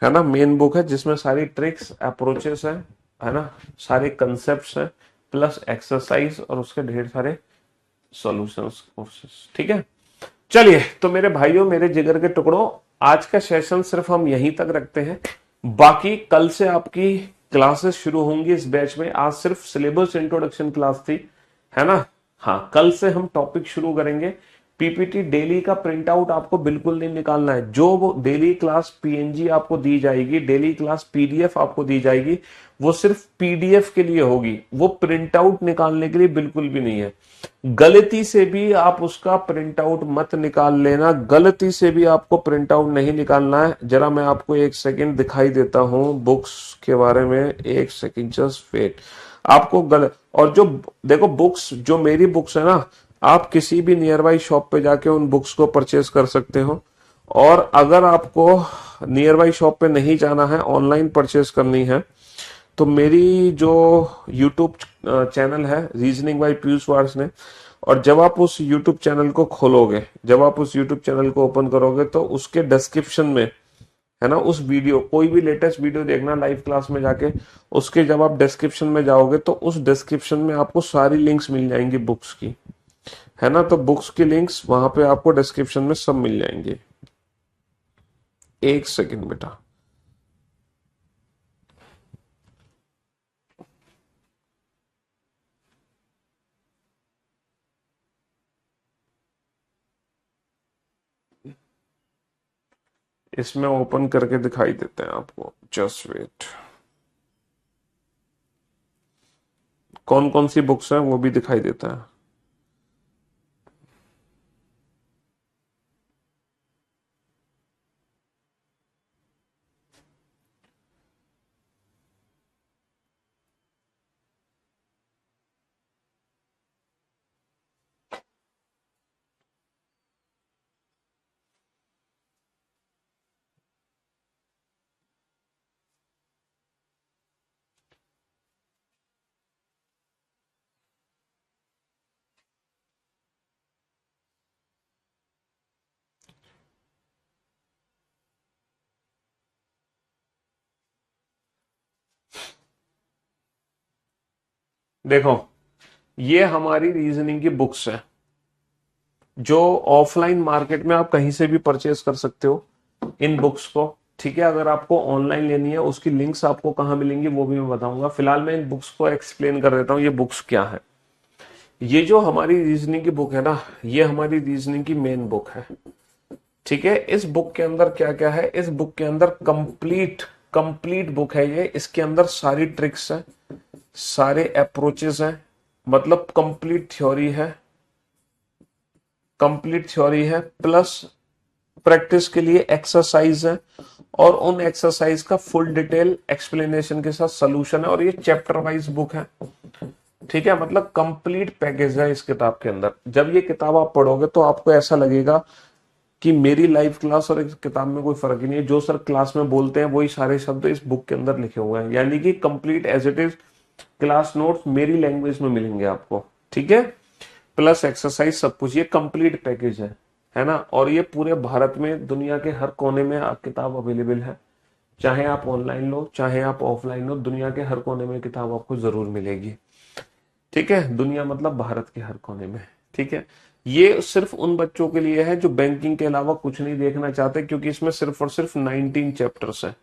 [SPEAKER 1] है ना मेन बुक है, जिसमें सारी ट्रिक्स अप्रोचेस है ना, सारे कंसेप्ट्स हैं, प्लस एक्सरसाइज और उसके ढेर सारे सॉल्यूशंस कोर्सेस। ठीक है, चलिए तो मेरे भाइयों, मेरे जिगर के टुकड़ों, आज का सेशन सिर्फ हम यहीं तक रखते हैं। बाकी कल से आपकी क्लासेस शुरू होंगी इस बैच में। आज सिर्फ सिलेबस इंट्रोडक्शन क्लास थी, है ना। हाँ, कल से हम टॉपिक शुरू करेंगे। पीपीटी डेली का प्रिंट आउट आपको बिल्कुल नहीं निकालना है। जो वो डेली क्लास पीएनजी आपको दी जाएगी, डेली क्लास पीडीएफ आपको दी जाएगी, वो सिर्फ पीडीएफ के लिए होगी, वो प्रिंट आउट निकालने के लिए बिल्कुल भी नहीं है। गलती से भी आप उसका प्रिंट आउट मत निकाल लेना, गलती से भी आपको प्रिंट आउट नहीं निकालना है। जरा मैं आपको एक सेकंड दिखाई देता हूं बुक्स के बारे में, एक सेकंड जस्ट वेट। आपको गलत, और जो देखो बुक्स, जो मेरी बुक्स है ना, आप किसी भी नियर बाई शॉप पे जाके उन बुक्स को परचेज कर सकते हो। और अगर आपको नियर बाई शॉप पे नहीं जाना है, ऑनलाइन परचेज करनी है, तो मेरी जो यूट्यूब चैनल है रीजनिंग बाय पीयूष वार्स ने, और जब आप उस यूट्यूब चैनल को खोलोगे, जब आप उस यूट्यूब चैनल को ओपन करोगे, तो उसके डिस्क्रिप्शन में है ना, उस वीडियो, कोई भी लेटेस्ट वीडियो देखना लाइव क्लास में जाके, उसके जब आप डिस्क्रिप्शन में जाओगे तो उस डिस्क्रिप्शन में आपको सारी लिंक्स मिल जाएंगी बुक्स की, है ना। तो बुक्स की लिंक्स वहां पे आपको डिस्क्रिप्शन में सब मिल जाएंगे। एक सेकंड बेटा, इसमें ओपन करके दिखाई देते हैं आपको, जस्ट वेट। कौन कौन सी बुक्स हैं वो भी दिखाई देता है। देखो, ये हमारी रीजनिंग की बुक्स है जो ऑफलाइन मार्केट में आप कहीं से भी परचेज कर सकते हो इन बुक्स को। ठीक है, अगर आपको ऑनलाइन लेनी है उसकी लिंक्स आपको कहाँ मिलेंगी वो भी मैं बताऊंगा। फिलहाल मैं इन बुक्स को एक्सप्लेन कर देता हूँ ये बुक्स क्या है। ये जो हमारी रीजनिंग की बुक है ना, ये हमारी रीजनिंग की मेन बुक है। ठीक है, इस बुक के अंदर क्या क्या है, इस बुक के अंदर कंप्लीट कंप्लीट बुक है ये। इसके अंदर सारी ट्रिक्स है, सारे अप्रोचेस हैं, मतलब कंप्लीट थ्योरी है प्लस प्रैक्टिस के लिए एक्सरसाइज है, और उन एक्सरसाइज का फुल डिटेल एक्सप्लेनेशन के साथ सॉल्यूशन है, और ये चैप्टर वाइज बुक है। ठीक है, मतलब कंप्लीट पैकेज है इस किताब के अंदर। जब ये किताब आप पढ़ोगे तो आपको ऐसा लगेगा कि मेरी लाइव क्लास और इस किताब में कोई फर्क ही नहीं है। जो सर क्लास में बोलते हैं वही सारे शब्द इस बुक के अंदर लिखे हुए हैं, यानी कि complete as it is class notes मेरी लैंग्वेज में मिलेंगे आपको। ठीक है, प्लस एक्सरसाइज सब कुछ, ये कंप्लीट पैकेज है ना। और ये पूरे भारत में दुनिया के हर कोने में किताब अवेलेबल है, चाहे आप ऑनलाइन लो चाहे आप ऑफलाइन लो, दुनिया के हर कोने में किताब आपको जरूर मिलेगी। ठीक है, दुनिया मतलब भारत के हर कोने में। ठीक है, ये सिर्फ उन बच्चों के लिए है जो बैंकिंग के अलावा कुछ नहीं देखना चाहते, क्योंकि इसमें सिर्फ और सिर्फ 19 चैप्टर्स है,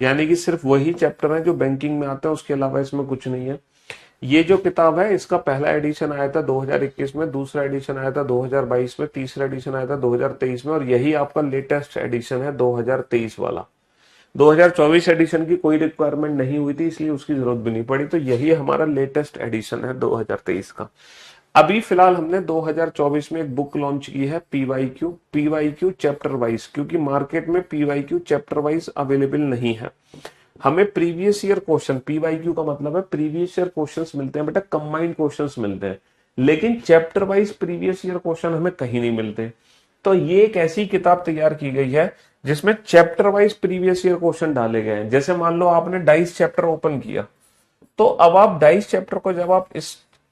[SPEAKER 1] यानी कि सिर्फ वही चैप्टर है जो बैंकिंग में आते हैं, उसके अलावा इसमें कुछ नहीं है। ये जो किताब है इसका पहला एडिशन आया था 2021 में, दूसरा एडिशन आया था 2022 में, तीसरा एडिशन आया था 2023 में, और यही आपका लेटेस्ट एडिशन है 2023 वाला। 2024 एडिशन की कोई रिक्वायरमेंट नहीं हुई थी, इसलिए उसकी जरूरत भी नहीं पड़ी, तो यही हमारा लेटेस्ट एडिशन है 2023 का। अभी फिलहाल हमने 2024 में एक बुक लॉन्च की है पीवाईक्यू चैप्टर वाइज, क्योंकि मार्केट में पीवाईक्यू चैप्टर वाइज अवेलेबल नहीं है। हमें प्रीवियस ईयर क्वेश्चन, पीवाईक्यू का मतलब है प्रीवियस ईयर क्वेश्चंस मिलते हैं बेटा, कंबाइंड क्वेश्चंस मिलते हैं, लेकिन chapter wise previous year question हमें कहीं नहीं मिलते। तो ये एक ऐसी किताब तैयार की गई है जिसमें chapter wise previous year question डाले गए हैं। जैसे मान लो आपने डाइस चैप्टर ओपन किया, तो अब आप डाइस चैप्टर को जब आप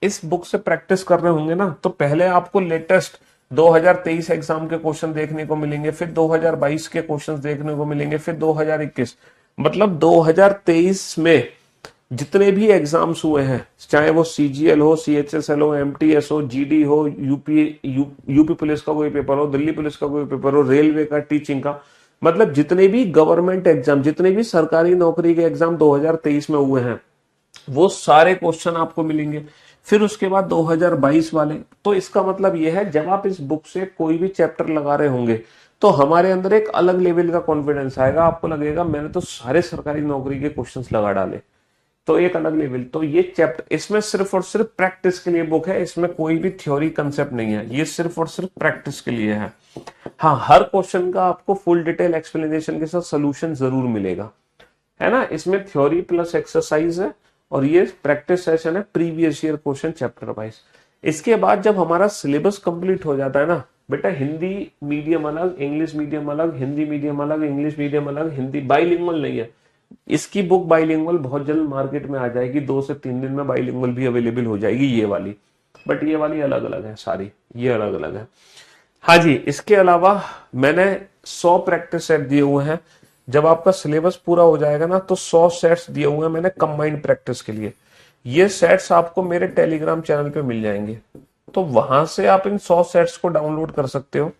[SPEAKER 1] इस बुक से प्रैक्टिस कर रहे होंगे ना, तो पहले आपको लेटेस्ट 2023 एग्जाम के क्वेश्चन देखने को मिलेंगे, फिर 2022 के क्वेश्चंस देखने को मिलेंगे, फिर 2021, मतलब 2023 में जितने भी एग्जाम्स हुए हैं, चाहे वो सीजीएल हो, सीएचएसएल हो, एमटीएस हो, जीडी हो, यूपी पुलिस का कोई पेपर हो, दिल्ली पुलिस का कोई पेपर हो, रेलवे का, टीचिंग का, मतलब जितने भी गवर्नमेंट एग्जाम, जितने भी सरकारी नौकरी के एग्जाम 2023 में हुए हैं, वो सारे क्वेश्चन आपको मिलेंगे। फिर उसके बाद 2022 वाले। तो इसका मतलब यह है जब आप इस बुक से कोई भी चैप्टर लगा रहे होंगे तो हमारे अंदर एक अलग लेवल का कॉन्फिडेंस आएगा, आपको लगेगा मैंने तो सारे सरकारी नौकरी के क्वेश्चंस लगा डाले, तो एक अलग लेवल। तो ये चैप्टर, इसमें सिर्फ और सिर्फ प्रैक्टिस के लिए बुक है, इसमें कोई भी थ्योरी कंसेप्ट नहीं है, ये सिर्फ और सिर्फ प्रैक्टिस के लिए है। हाँ, हर क्वेश्चन का आपको फुल डिटेल एक्सप्लेनेशन के साथ सोल्यूशन जरूर मिलेगा, है ना। इसमें थ्योरी प्लस एक्सरसाइज है, और ये प्रैक्टिस सेशन है previous year question chapter wise. इसके बाद जब हमारा सिलेबस कंप्लीट हो जाता है ना बेटा, हिंदी मीडियम अलग, इंग्लिश मीडियम अलग, हिंदी मीडियम अलग, इंग्लिश मीडियम अलग, हिंदी बाइलिंगुअल नहीं है। इसकी बुक बाइलिंगुअल बहुत जल्द मार्केट में आ जाएगी, 2 से 3 दिन में बाइलिंगुअल भी अवेलेबल हो जाएगी ये वाली, बट ये वाली अलग अलग है सारी, ये अलग अलग है। हाँ जी, इसके अलावा मैंने 100 प्रैक्टिस सेट दिए हुए हैं। जब आपका सिलेबस पूरा हो जाएगा ना तो 100 सेट्स दिए हुए हैं मैंने कंबाइंड प्रैक्टिस के लिए। ये सेट्स आपको मेरे टेलीग्राम चैनल पे मिल जाएंगे, तो वहां से आप इन 100 सेट्स को डाउनलोड कर सकते हो,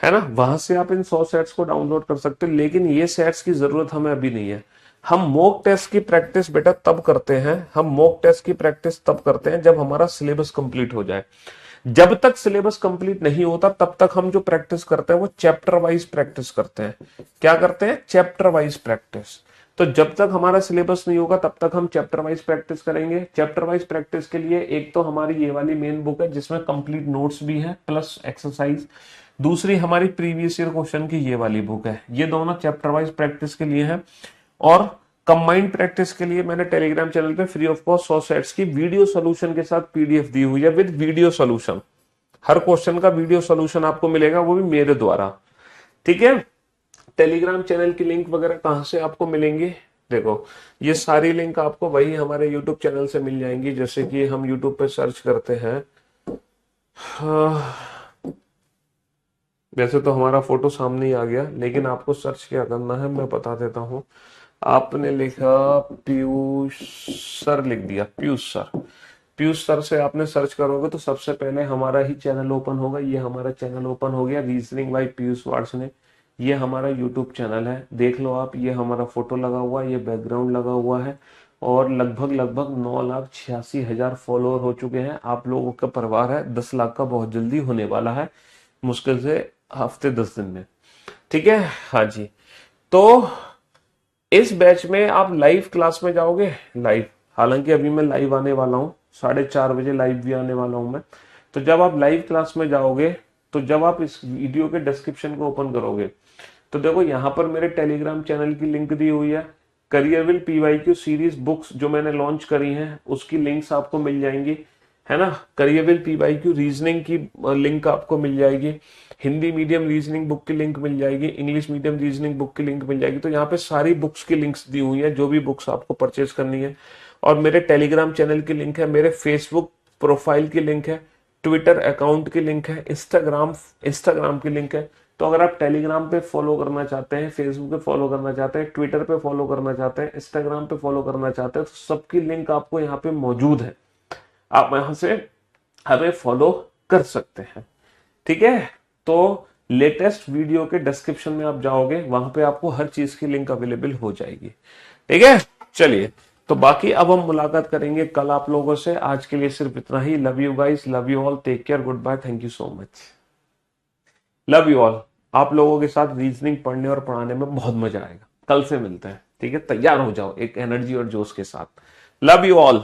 [SPEAKER 1] है ना। वहां से आप इन 100 सेट्स को डाउनलोड कर सकते हो, लेकिन ये सेट्स की जरूरत हमें अभी नहीं है। हम मॉक टेस्ट की प्रैक्टिस बेटा तब करते हैं, हम मॉक टेस्ट की प्रैक्टिस तब करते हैं जब हमारा सिलेबस कंप्लीट हो जाए। जब तक सिलेबस कंप्लीट नहीं होता तब तक हम जो प्रैक्टिस करते हैं वो चैप्टर वाइज प्रैक्टिस करते हैं। क्या करते हैं? Chapter wise practice. तो जब तक हमारा सिलेबस नहीं होगा तब तक हम चैप्टर वाइज प्रैक्टिस करेंगे। चैप्टर वाइज प्रैक्टिस के लिए एक तो हमारी ये वाली मेन बुक है जिसमें कंप्लीट नोट्स भी है प्लस एक्सरसाइज, दूसरी हमारी प्रीवियस ईयर क्वेश्चन की ये वाली बुक है। ये दोनों चैप्टर वाइज प्रैक्टिस के लिए है। और कंबाइंड प्रैक्टिस के लिए मैंने टेलीग्राम चैनल पे फ्री ऑफ कॉस्ट 100 सेट्स की वीडियो सोल्यूशन के साथ पीडीएफ दी हुई है with video solution. Her question का वीडियो सोल्यूशन आपको मिलेगा, वो भी मेरे द्वारा। ठीक है, टेलीग्राम चैनल की लिंक वगैरह कहां से आपको मिलेंगी? देखो, ये सारी लिंक आपको वही हमारे यूट्यूब चैनल से मिल जाएंगी। जैसे कि हम यूट्यूब पे सर्च करते हैं, वैसे तो हमारा फोटो सामने ही आ गया, लेकिन आपको सर्च क्या करना है मैं बता देता हूं। आपने लिखा पीयूष सर, लिख दिया पीयूष सर, पीयूष सर से आपने सर्च करोगे तो सबसे पहले हमारा ही चैनल ओपन होगा। ये हमारा चैनल ओपन हो गया, रीजनिंग बाय पीयूष वार्ष्णेय। ये हमारा यूट्यूब चैनल है, देख लो आप। ये हमारा फोटो लगा हुआ है, ये बैकग्राउंड लगा हुआ है, और लगभग 9,86,000 फॉलोअर हो चुके हैं। आप लोगों का परिवार है 10 लाख का बहुत जल्दी होने वाला है, मुश्किल से हफ्ते 10 दिन में। ठीक है, हाँ जी। तो इस बैच में आप लाइव क्लास में जाओगे, लाइव। हालांकि अभी मैं लाइव आने वाला हूँ, 4:30 बजे लाइव भी आने वाला हूं मैं। तो जब आप लाइव क्लास में जाओगे, तो जब आप इस वीडियो के डिस्क्रिप्शन को ओपन करोगे तो देखो यहाँ पर मेरे टेलीग्राम चैनल की लिंक दी हुई है। करियरविल पीवाईक्यू सीरीज बुक्स जो मैंने लॉन्च करी हैं उसकी लिंक्स आपको मिल जाएंगी, है ना। करियरविल पीवाईक्यू रीजनिंग की लिंक आपको मिल जाएगी, हिंदी मीडियम रीजनिंग बुक की लिंक मिल जाएगी, इंग्लिश मीडियम रीजनिंग बुक की लिंक मिल जाएगी। तो यहाँ पे सारी बुक्स की लिंक्स दी हुई है, जो भी बुक्स आपको परचेज करनी है। और मेरे टेलीग्राम चैनल की लिंक है, मेरे फेसबुक प्रोफाइल की लिंक है, ट्विटर अकाउंट की लिंक है, इंस्टाग्राम की लिंक है। तो अगर आप टेलीग्राम पे फॉलो करना चाहते हैं, फेसबुक पे फॉलो करना चाहते हैं, ट्विटर पे फॉलो करना चाहते हैं, इंस्टाग्राम पे फॉलो करना चाहते हैं, तो सबकी लिंक आपको यहाँ पे मौजूद है। आप यहां से हमें फॉलो कर सकते हैं। ठीक है, तो लेटेस्ट वीडियो के डिस्क्रिप्शन में आप जाओगे, वहां पे आपको हर चीज की लिंक अवेलेबल हो जाएगी। ठीक है, चलिए। तो बाकी अब हम मुलाकात करेंगे कल आप लोगों से। आज के लिए सिर्फ इतना ही। Love you guys, love you all, take care, goodbye, thank you so much, love you all. आप लोगों के साथ रीजनिंग पढ़ने और पढ़ाने में बहुत मजा आएगा। कल से मिलते हैं, ठीक है। तैयार हो जाओ एक एनर्जी और जोश के साथ। Love you all.